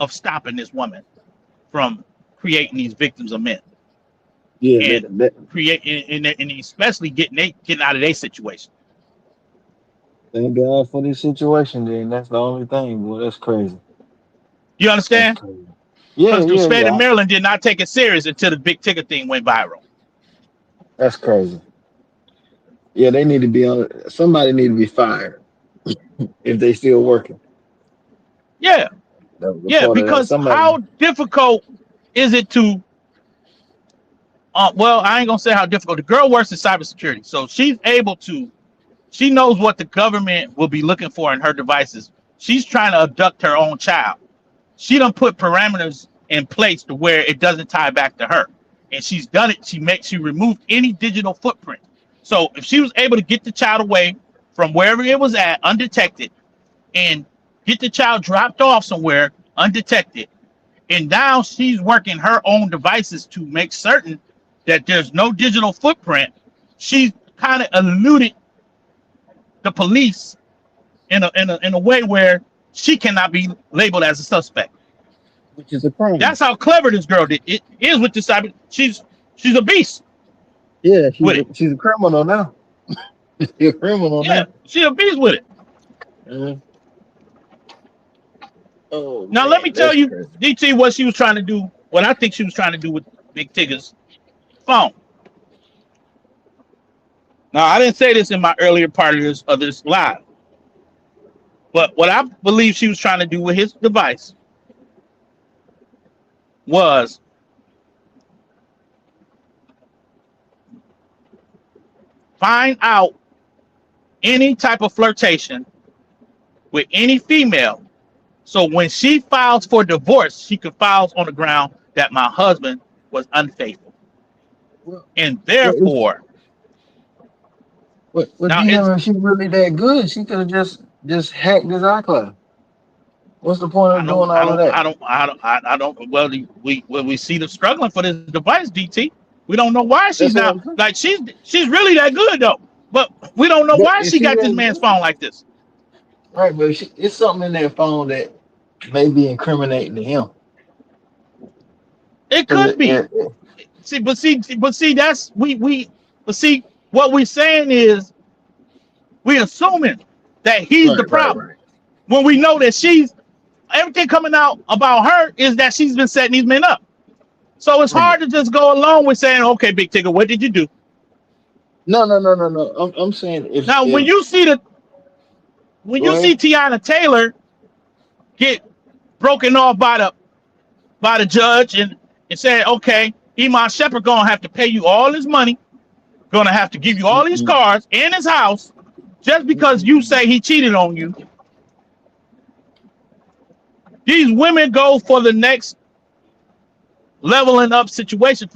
of stopping this woman from creating these victims of men Yeah, and that creating and especially getting out of their situation. thank God for this situation. Then that's the only thing. Boy, that's crazy. You That's understand? crazy. Yeah, Because the yeah, state of yeah. Maryland did not take it serious until the Big Ticket thing went viral. That's crazy. Yeah, they need to be on. Somebody need to be fired if they still working. Yeah, That was a yeah. part of that. Because Somebody. how difficult is it to? Well, I ain't gonna say how difficult. The girl works in cybersecurity, so she's able to. She knows what the government will be looking for in her devices. She's trying to abduct her own child. She done put parameters in place to where it doesn't tie back to her, and she's done it. She removed any digital footprint. So if she was able to get the child away from wherever it was at undetected and get the child dropped off somewhere undetected, and now she's working her own devices to make certain that there's no digital footprint, she's kind of eluded the police in a way where she cannot be labeled as a suspect. Which is a crime. That's how clever this girl did. It is with this cyber. She's a beast Yeah, with it. she's a criminal now. She's a criminal Yeah, now. she's a beast with it. Mhm. Oh Now let man, me tell that's you, crazy. DT, what she was trying to do. What I think she was trying to do with Big Tigger's phone. Now I didn't say this in my earlier part of this live, but what I believe she was trying to do with his device was find out any type of flirtation with any female. So when she files for divorce, she could file on the ground that my husband was unfaithful. Well, And well, therefore, now damn, it's if she really that good, she could have just hacked his iCloud. What's the point I of doing don't I all of don't that? I don't I don't I don't well we see them struggling for this device, DT. We don't know why she's That's now what I'm saying. like she's really that good though. But we don't know But why if she she got this that man's good, phone like this. right? But it's something in that phone that may be incriminating to him. It Cause could be. See, that's we but see what we're saying is we assuming that he's the right, right, problem right. when we know that she's everything coming out about her is that she's been setting these men up. So it's Right. hard to just go along with saying, okay, Big Ticket, what did you do? No, no, no, no, no. I'm saying Now, if when go you ahead. see Tiana Taylor get broken off by the judge and say, okay, Iman Shepherd gonna have to pay you all his money, gonna have to give you all these Mm-mm, cars and his house just because you mm-mm. say he cheated on you. These women go for the next leveling up situation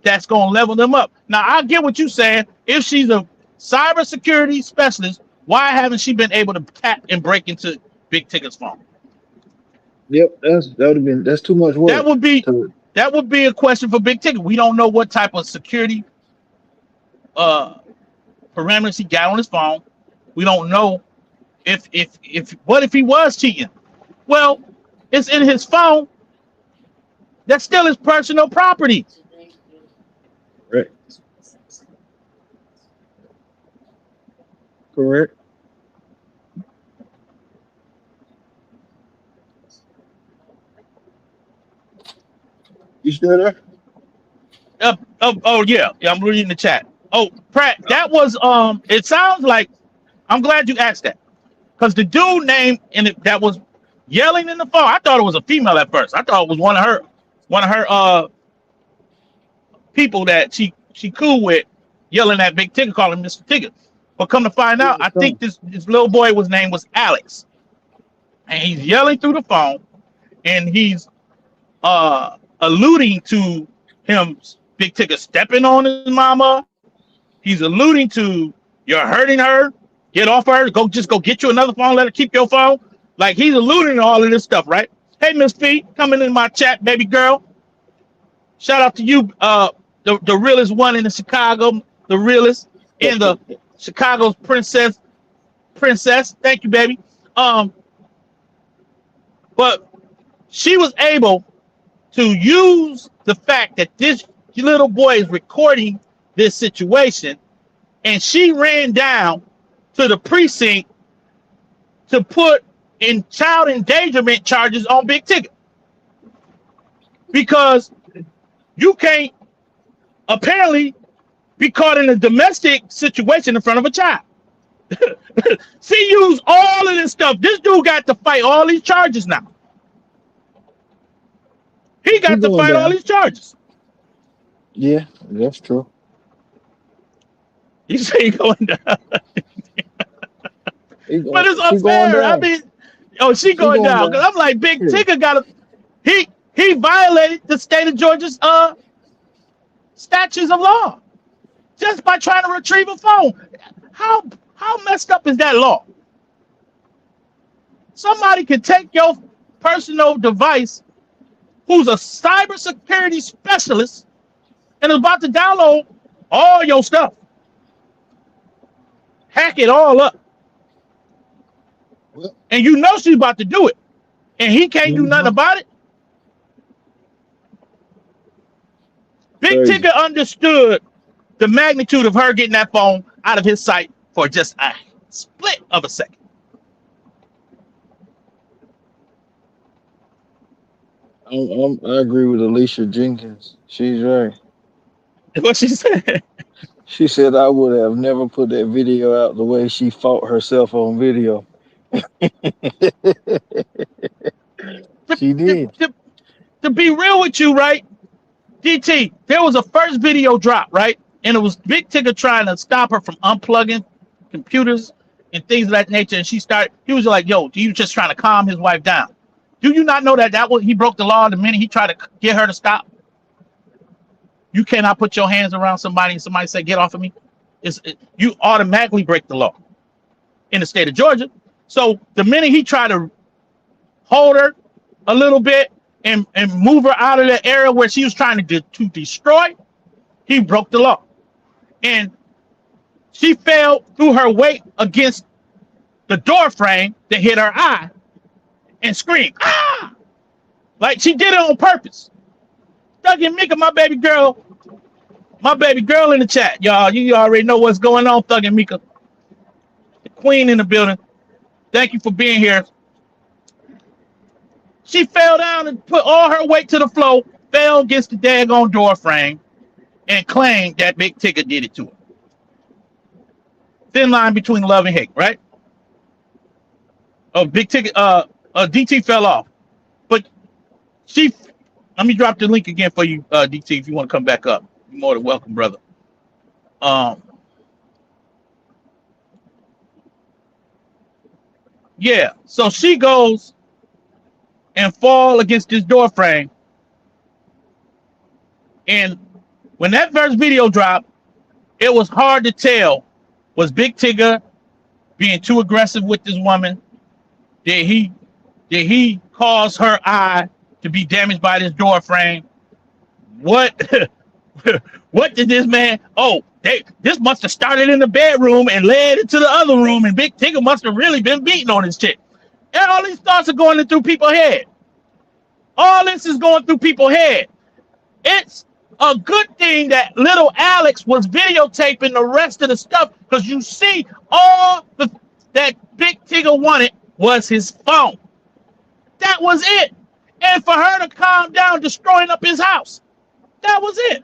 that's going to level them up. Now, I get what you're saying. If she's a cybersecurity specialist, why haven't she been able to tap and break into Big Ticket's phone? Yep, that would have been that's too much That work. would be To that would be a question for Big Ticket. We don't know what type of security uh, parameters he got on his phone. We don't know if what if he was cheating? Well, it's in his phone. That's still his personal property. right, correct. You still there? Oh yeah, yeah. I'm reading the chat. Oh, Pratt, that was It sounds like I'm glad you asked that because the dude name in it that was yelling in the phone. I thought it was a female at first. I thought it was one of her people that she cool with yelling at Big Ticket, calling Mr. Ticket. But come to find Yeah, out, I think son. this little boy was name was Alex, and he's yelling through the phone, and he's alluding to him Big Ticket stepping on his mama. He's alluding to you're hurting her. Get off her. Go get you another phone. Let her keep your phone. Like he's alluding to all of this stuff, right? Hey, Miss Fee, coming in my chat, baby girl. Shout out to you, the realest one in the Chicago, the realest in the Chicago's princess. Thank you, baby. Um, but she was able to use the fact that this little boy is recording this situation, and she ran down to the precinct to put in child endangerment charges on Big Ticket because you can't apparently be caught in a domestic situation in front of a child. She used all of this stuff. This dude got to fight all these charges now. He He got to going fight all down. these charges. Yeah, that's true. You say he going down, but it's She going unfair. I down. mean, oh, she She going going down because down. I'm like, Big Yeah. Tigger got to. He violated the state of Georgia's statutes of law just by trying to retrieve a phone. How messed up is that law? Somebody can take your personal device, who's a cybersecurity specialist, and is about to download all your stuff, hack it all up, Well, and you know she's about to do it, and he can't do nothing mhm. about it. Big Crazy. Ticket understood the magnitude of her getting that phone out of his sight for just a split of a second. I agree with Alicia Jenkins. She's right. What she said. She said I would have never put that video out the way she fought herself on video. to, She to, did. to, to be real with you, right? DT, there was a first video drop, right? And it was Big Ticket trying to stop her from unplugging computers and things of that nature. And he was like, yo, he was just trying to calm his wife down. Do you not know that he broke the law the minute he tried to get her to stop? You cannot put your hands around somebody and somebody say, get off of me. You automatically break the law in the state of Georgia. So the minute he tried to hold her a little bit and move her out of the area where she was trying to destroy, he broke the law. And she fell through her weight against the door frame that hit her eye and screamed, ah! Like she did it on purpose. Thuggy and Mika, my baby girl in the chat, y'all. You already know what's going on, Thug and Mika. The queen in the building. Thank you for being here. She fell down and put all her weight to the floor, fell against the daggone door frame, and claimed that Big Ticket did it to her. Thin line between love and hate, right? Oh, Big Ticket, DT fell off. But let me drop the link again for you, DT, if you want to come back up. You're more than welcome, brother. Yeah, so she goes and fall against this door frame. And when that first video dropped, it was hard to tell, was Big Tigger being too aggressive with this woman? Did he cause her eye to be damaged by this door frame? What what did this man? Oh, this must have started in the bedroom and led into the other room, and Big Tigger must have really been beating on his chick. And all these thoughts are going through people's head. All this is going through people's head. It's a good thing that little Alex was videotaping the rest of the stuff, because you see all that Big Tigger wanted was his phone. That was it. And for her to calm down, destroying up his house. That was it.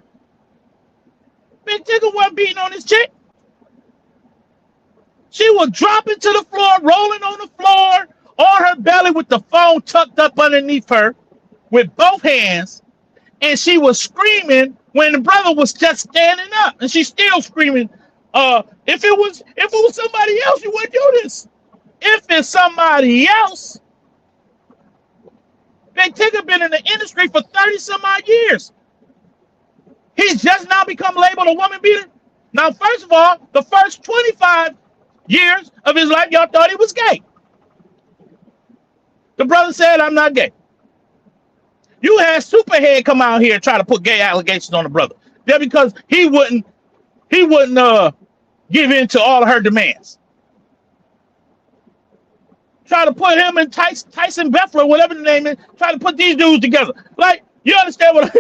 Big Tigger wasn't beating on his chick. She was dropping to the floor, rolling on the floor, on her belly with the phone tucked up underneath her with both hands. And she was screaming when the brother was just standing up. And she's still screaming, if it was somebody else, you wouldn't do this. If it's somebody else. Big Tigger been in the industry for 30 some odd years. He's just now become labeled a woman beater. Now, first of all, the first 25 years of his life, y'all thought he was gay. The brother said, I'm not gay. You had Superhead come out here and try to put gay allegations on the brother. That because he wouldn't give in to all of her demands. Try to put him and Tyson Beffler, whatever the name is, try to put these dudes together. Like, you understand what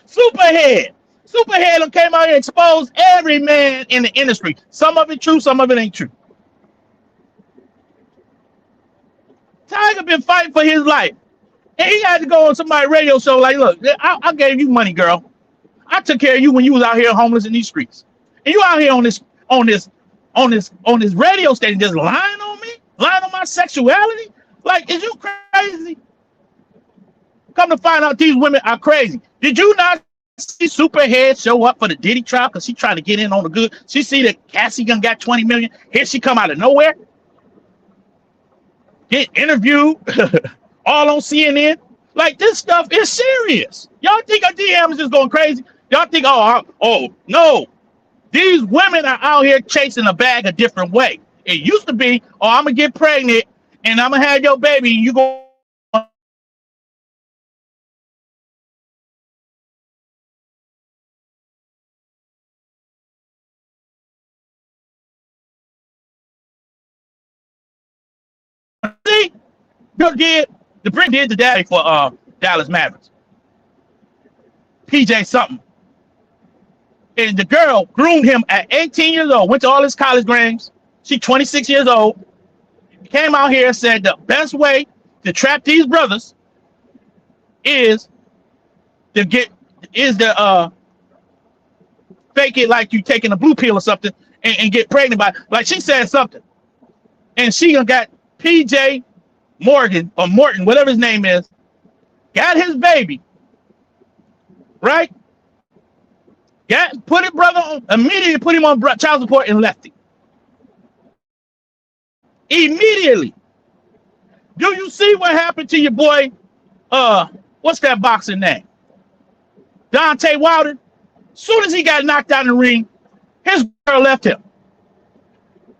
Superhead. Superhead came out here and exposed every man in the industry. Some of it true, some of it ain't true. Tiger been fighting for his life. And he had to go on somebody's radio show like, look, I gave you money, girl. I took care of you when you was out here homeless in these streets. And you out here on this radio station just lying on me? Lying on my sexuality? Like, is you crazy? Come to find out these women are crazy. Did you not see Superhead show up for the Diddy trial because she trying to get in on the good? She see that Cassie done got 20 million. Here she come out of nowhere. Get interviewed all on CNN. Like, this stuff is serious. Y'all think our DM is just going crazy? Y'all think, oh, no. These women are out here chasing a bag a different way. It used to be, I'm going to get pregnant and I'm going to have your baby and you go. See? The Brink did the daddy for Dallas Mavericks. PJ something. And the girl groomed him at 18 years old, went to all his college games. She's 26 years old. Came out here and said the best way to trap these brothers is to fake it like you taking a blue pill or something and get pregnant by. Like, she said something. And she got PJ Morgan or Morton, whatever his name is, got his baby, right? Put it brother on, immediately put him on child support and left him. Immediately. Do you see what happened to your boy? What's that boxing name? Deontay Wilder. Soon as he got knocked out in the ring, his girl left him.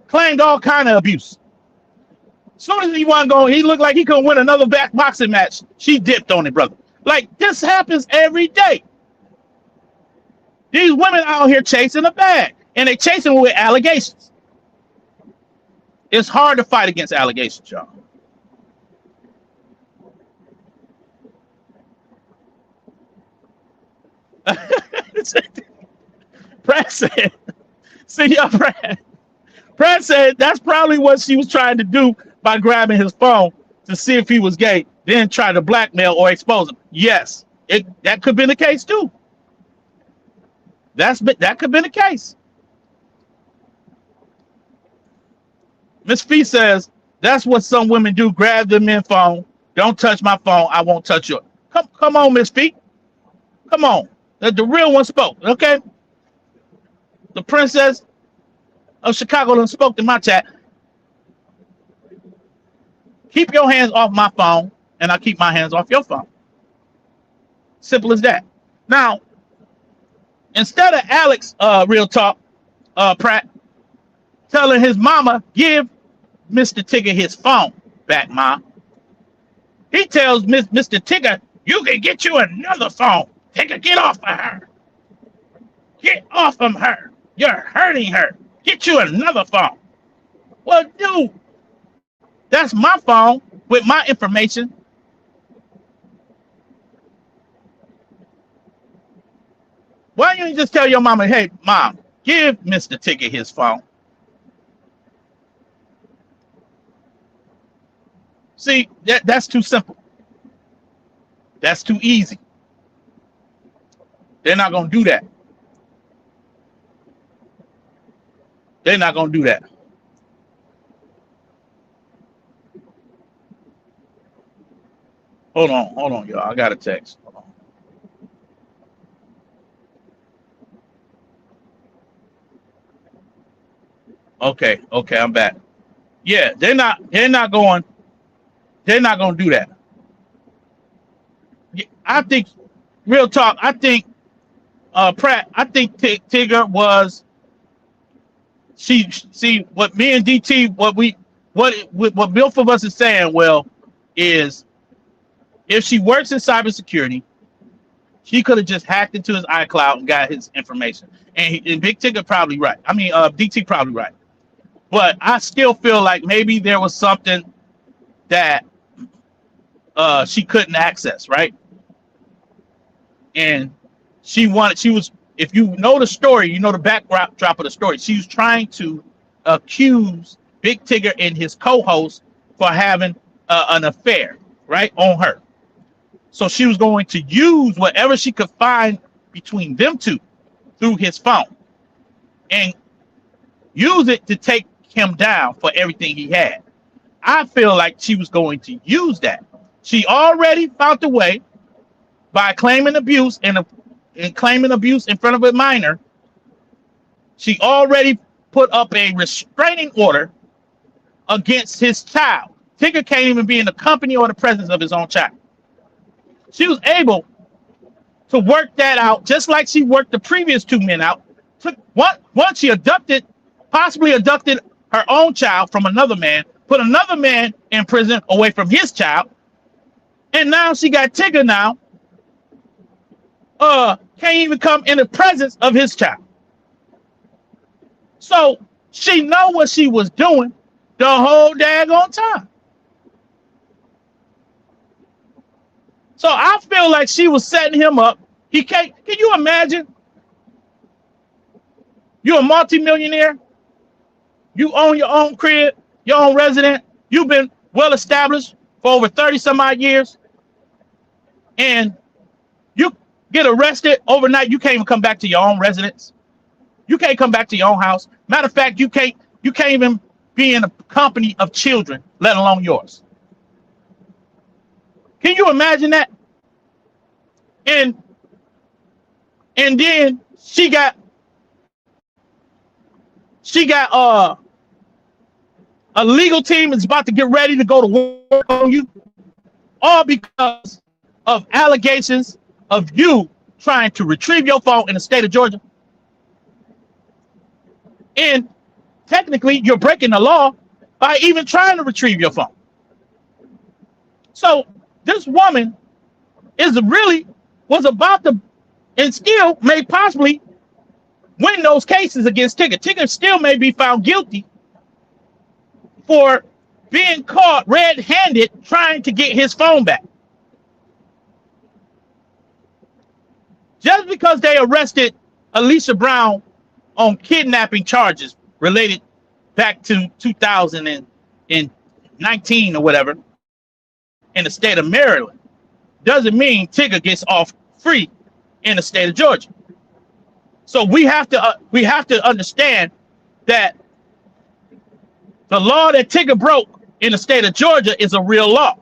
Claimed all kind of abuse. Soon as he wasn't going, he looked like he couldn't win another boxing match. She dipped on it, brother. Like, this happens every day. These women out here chasing a bag, and they chasing with allegations. It's hard to fight against allegations, y'all. Pratt said, see y'all, Pratt. Pratt said that's probably what she was trying to do by grabbing his phone to see if he was gay, then try to blackmail or expose him. Yes, that could have been the case too. That could have been the case. Miss Fee says that's what some women do. Grab the men's phone. Don't touch my phone. I won't touch yours. Come on, Miss Fee. Come on. The real one spoke. Okay. The princess of Chicago done spoke in my chat. Keep your hands off my phone, and I'll keep my hands off your phone. Simple as that. Now, instead of Alex, real talk, Pratt, telling his mama, give Mr. Tigger his phone back, Ma. He tells Mr. Tigger, you can get you another phone. Tigger, get off of her. Get off of her. You're hurting her. Get you another phone. Well, dude, that's my phone with my information. Why don't you just tell your mama, hey, Mom, give Mr. Tigger his phone? See, that's too simple. That's too easy. They're not going to do that. They're not going to do that. Hold on, y'all. I got a text. Hold on. Okay, I'm back. Yeah, they're not going to do that. I think, real talk, I think Pratt, I think Tigger was see what me and DT what both of us is saying, well, is if she works in cybersecurity, she could have just hacked into his iCloud and got his information. And Big Ticket probably right. I mean, DT probably right. But I still feel like maybe there was something that she couldn't access, right? And she was, if you know the story, you know the backdrop of the story. She was trying to accuse Big Tigger and his co-host for having an affair, right, on her. So she was going to use whatever she could find between them two through his phone and use it to take him down for everything he had. I feel like she was going to use that. She already found a way by claiming abuse and claiming abuse in front of a minor. She already put up a restraining order against his child. Tigger can't even be in the company or the presence of his own child. She was able to work that out just like she worked the previous two men out. Once she possibly abducted her own child from another man, put another man in prison away from his child, and now she got Tigger now, can't even come in the presence of his child. So she know what she was doing the whole daggone time. So I feel like she was setting him up. He can't. Can you imagine? You're a multimillionaire. You own your own crib, your own resident. You've been well established for over 30 some odd years. And you get arrested overnight. You can't even come back to your own residence. You can't come back to your own house. Matter of fact, you can't even be in a company of children, let alone yours. Can you imagine that? And then she got a legal team is about to get ready to go to work on you, all because of allegations of you trying to retrieve your phone in the state of Georgia. And technically, you're breaking the law by even trying to retrieve your phone. So this woman was about to, and still may possibly win those cases against Tigger. Tigger still may be found guilty for being caught red-handed trying to get his phone back. Just because they arrested Alicia BrowN on kidnapping charges related back to 2019 or whatever in the state of Maryland, doesn't mean Tigger gets off free in the state of Georgia. So we have to understand that the law that Tigger broke in the state of Georgia is a real law.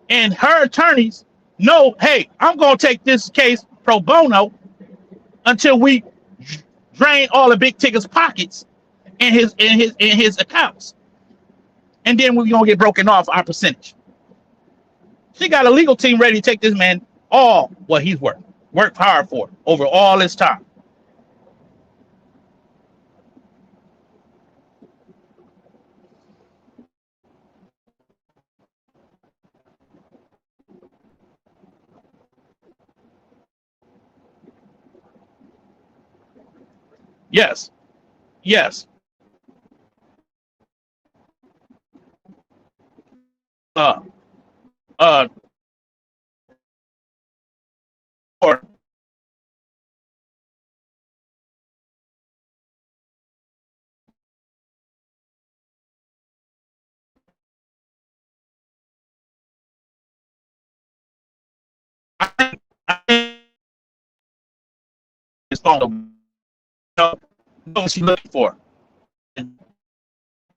And her attorneys know, hey, I'm going to take this case pro bono until we drain all of Big Tigger's pockets in his accounts. And then we're going to get broken off our percentage. She got a legal team ready to take this man all what he's worked hard for over all this time. Yes. Yes. Uh, uh, or I his phone. What was she looking for?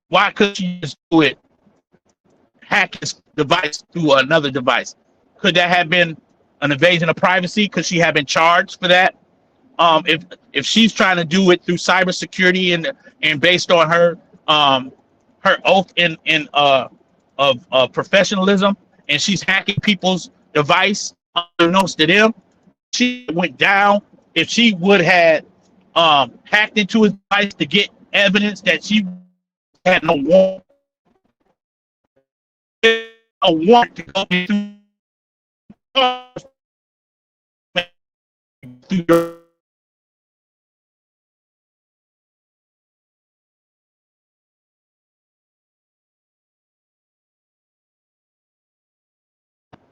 Why couldn't she just do it? Hack his device through another device? Could that have been an invasion of privacy? Could she have been charged for that? If she's trying to do it through cybersecurity and based on her oath of professionalism, and she's hacking people's device unbeknownst to them, she went down. If she would have hacked into his device to get evidence that she had no warrant, a warrant to go into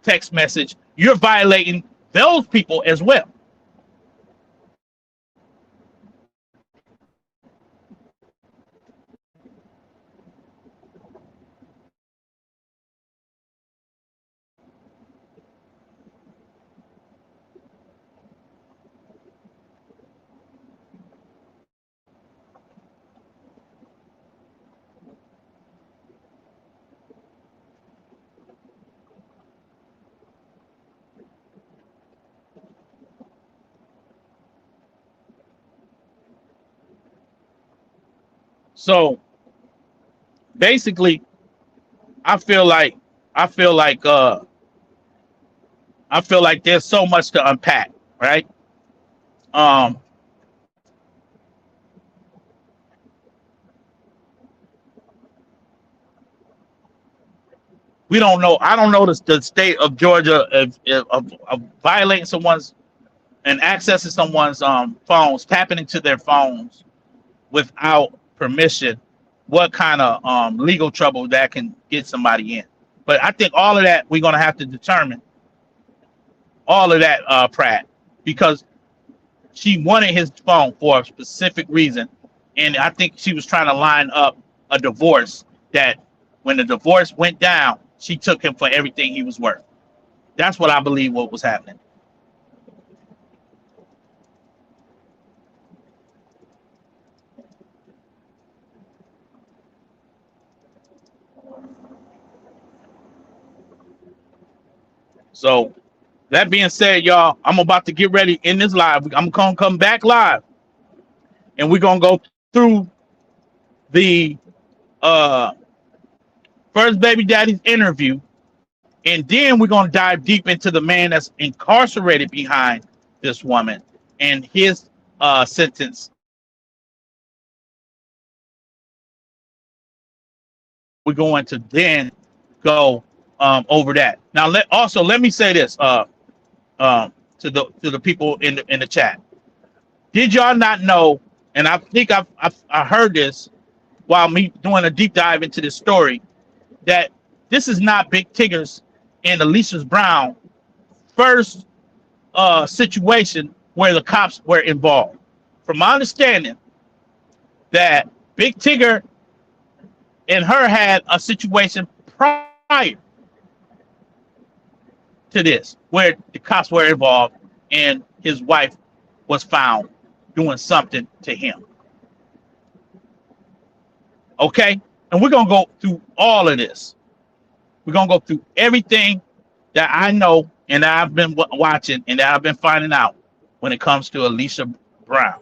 text message, you're violating those people as well. So basically, I feel like I feel like uh I feel like there's so much to unpack, right? Um, we don't know. I don't know the state of Georgia of violating someone's and accessing someone's phones, tapping into their phones without permission. What kind of legal trouble that can get somebody in? But I think all of that we're gonna have to determine all of that, Pratt, because she wanted his phone for a specific reason, and I think she was trying to line up a divorce. That when the divorce went down, she took him for everything he was worth. That's what I believe what was happening. So that being said, y'all, I'm about to get ready in this live. I'm gonna come back live, and we're gonna go through the uh, first baby daddy's interview, and then we're gonna dive deep into the man that's incarcerated behind this woman and his sentence. We're going to then go over that. Now, let me say this to the people in the chat. Did y'all not know? And I think I heard this while me doing a deep dive into this story, that this is not Big Tigger's and Alicia's BrowN first situation where the cops were involved. From my understanding, that Big Tigger and her had a situation prior to this where the cops were involved and his wife was found doing something to him. Okay? And we're going to go through all of this. We're going to go through everything that I know and that I've been watching and that I've been finding out when it comes to Alicia BrowN.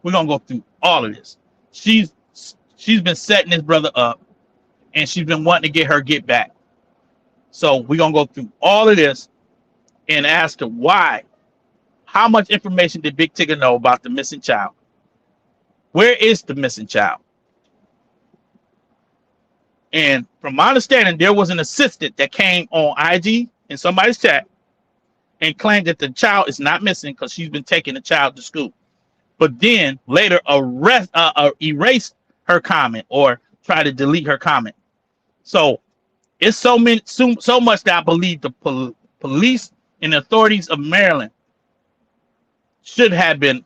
We're going to go through all of this. She's she's been setting this brother up and she's been wanting to get her get back. So we're going to go through all of this and ask her why. How much information did Big Tigger know about the missing child? Where is the missing child? And from my understanding, there was an assistant that came on IG in somebody's chat and claimed that the child is not missing because she's been taking the child to school. But then later erased her comment or tried to delete her comment. So it's so much that I believe the police and the authorities of Maryland should have been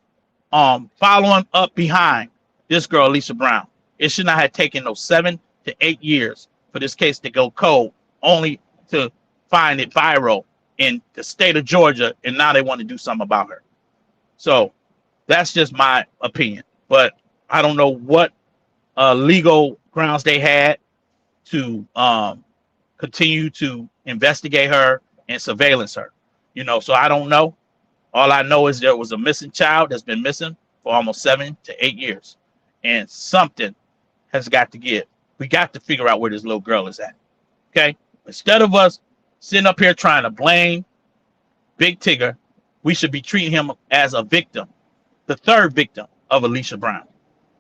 following up behind this girl, Alicia BrowN. It should not have taken those 7 to 8 years for this case to go cold, only to find it viral in the state of Georgia, and now they want to do something about her. So that's just my opinion. But I don't know what legal grounds they had to continue to investigate her and surveillance her. So I don't know. All I know is there was a missing child that's been missing for almost 7 to 8 years. And something has got to give. We got to figure out where this little girl is at. Okay? Instead of us sitting up here trying to blame Big Tigger, we should be treating him as a victim, the third victim of Alicia BrowN.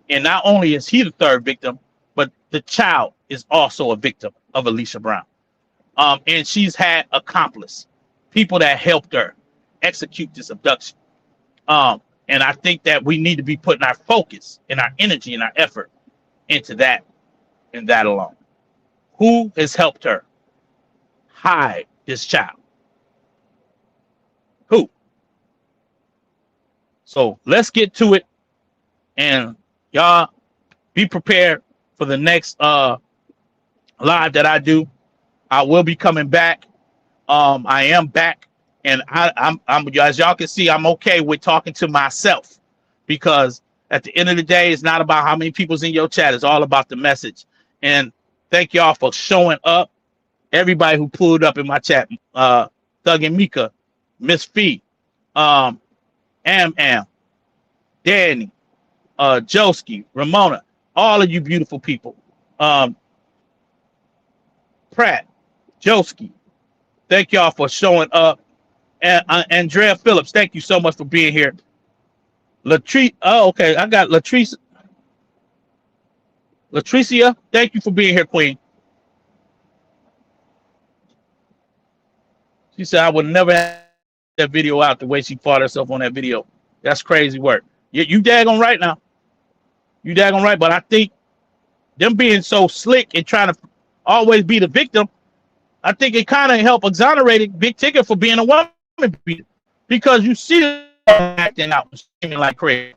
And not only is he the third victim, but the child is also a victim of Alicia BrowN. And she's had accomplices, people that helped her execute this abduction. And I think that we need to be putting our focus and our energy and our effort into that and that alone. Who has helped her hide this child? Who? So let's get to it, and y'all be prepared for the next live that I do. I will be coming back. I am back, and I'm as y'all can see, I'm okay with talking to myself, because at the end of the day, it's not about how many people's in your chat. It's all about the message. And thank y'all for showing up. Everybody who pulled up in my chat, Thug and Mika, Miss Fee, Am, Danny, Joski, Ramona, all of you beautiful people. Pratt, Joski, thank y'all for showing up. And Andrea Phillips, thank you so much for being here. Latrice, oh, okay, I got Latrice. Latricia, thank you for being here, Queen. She said I would never have that video out the way she fought herself on that video. That's crazy work. You daggone right now. You daggone right, but I think them being so slick and trying to always be the victim, I think it kind of helped exonerate Big Ticket for being a woman beater, because you see her acting out, screaming like crazy.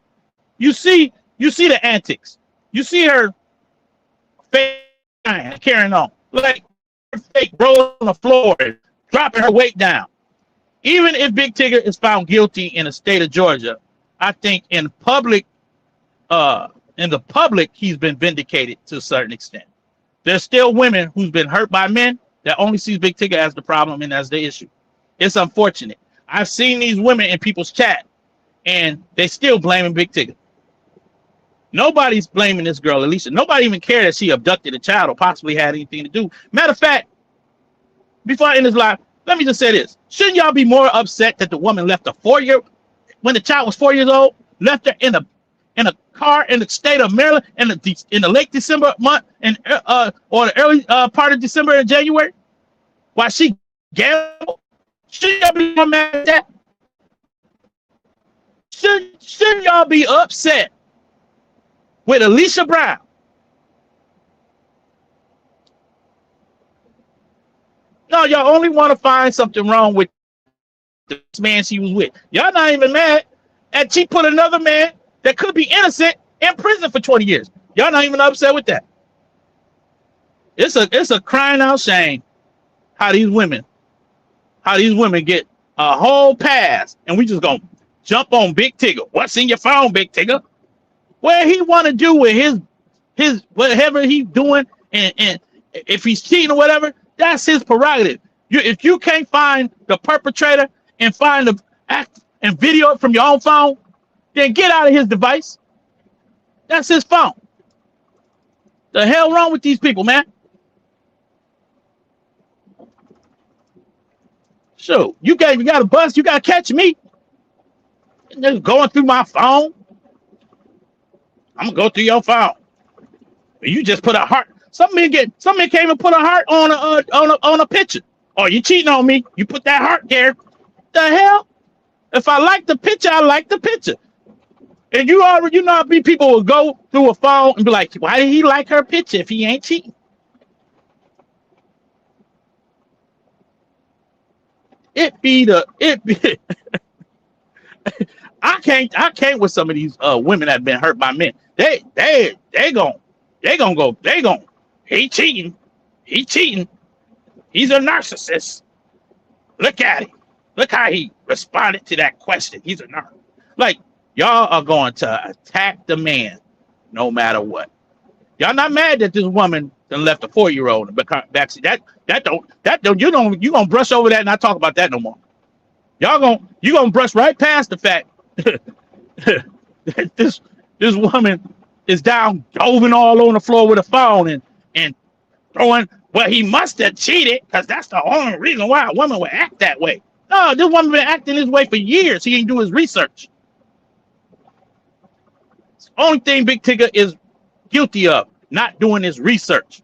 You see the antics. You see her fake carrying on, like her fake rolling on the floor, dropping her weight down. Even if Big Ticket is found guilty in the state of Georgia, I think in the public, he's been vindicated to a certain extent. There's still women who's been hurt by men that only sees Big Ticket as the problem and as the issue. It's unfortunate. I've seen these women in people's chat, and they still blaming Big Ticket. Nobody's blaming this girl, Alicia. Nobody even cared that she abducted a child or possibly had anything to do. Matter of fact, before I end this live, let me just say this. Shouldn't y'all be more upset that the woman left when the child was 4 years old, left her in a car in the state of Maryland in the late December month and or the early part of December and January, while she gambled? Should y'all be mad at that? Should y'all be upset with Alicia Brown? No, y'all only want to find something wrong with this man she was with. Y'all not even mad at she put another man that could be innocent in prison for 20 years. Y'all not even upset with that. It's a crying out shame how these women get a whole pass, and we just gonna jump on Big Tigger. What's in your phone, Big Tigger? What he want to do with his whatever he's doing, and if he's cheating or whatever, that's his prerogative. If you can't find the perpetrator and find the act and video it from your own phone, then get out of his device. That's his phone. The hell wrong with these people, man? So you got a bus, you got to catch me. And just going through my phone. I'm gonna go through your phone. You just put a heart. Some men can't even put a heart on a picture. Oh, you cheating on me? You put that heart there. The hell? If I like the picture, I like the picture. And you know how many people will go through a phone and be like, why did he like her picture if he ain't cheating? It be I can't with some of these women that have been hurt by men. They gon' he cheating. He's a narcissist. Look at him. Look how he responded to that question. He's a narcissist. Like, y'all are going to attack the man no matter what. Y'all not mad that this woman done left a 4-year-old in the backseat. You gonna brush over that and not talk about that no more. You gonna brush right past the fact that this woman is down doving all on the floor with a phone and throwing. Well, he must have cheated because that's the only reason why a woman would act that way. No, this woman been acting this way for years. He didn't do his research. Only thing Big Tigger is guilty of, not doing his research.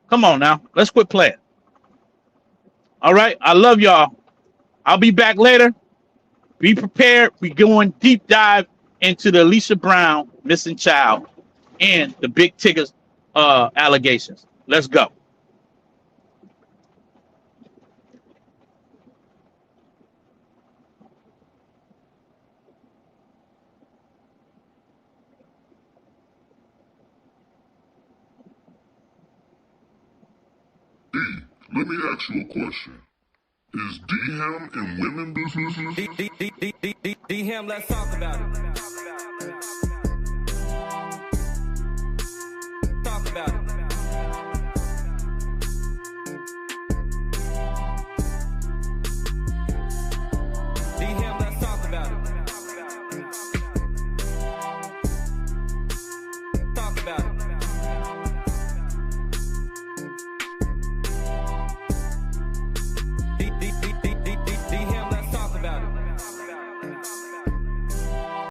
Come on now, let's quit playing. All right. I love y'all. I'll be back later. Be prepared. We going deep dive into the Alicia Brown missing child and the big ticket allegations. Let's go. D, let me ask you a question. Is D-Ham in women business? D-Ham, let's talk about it.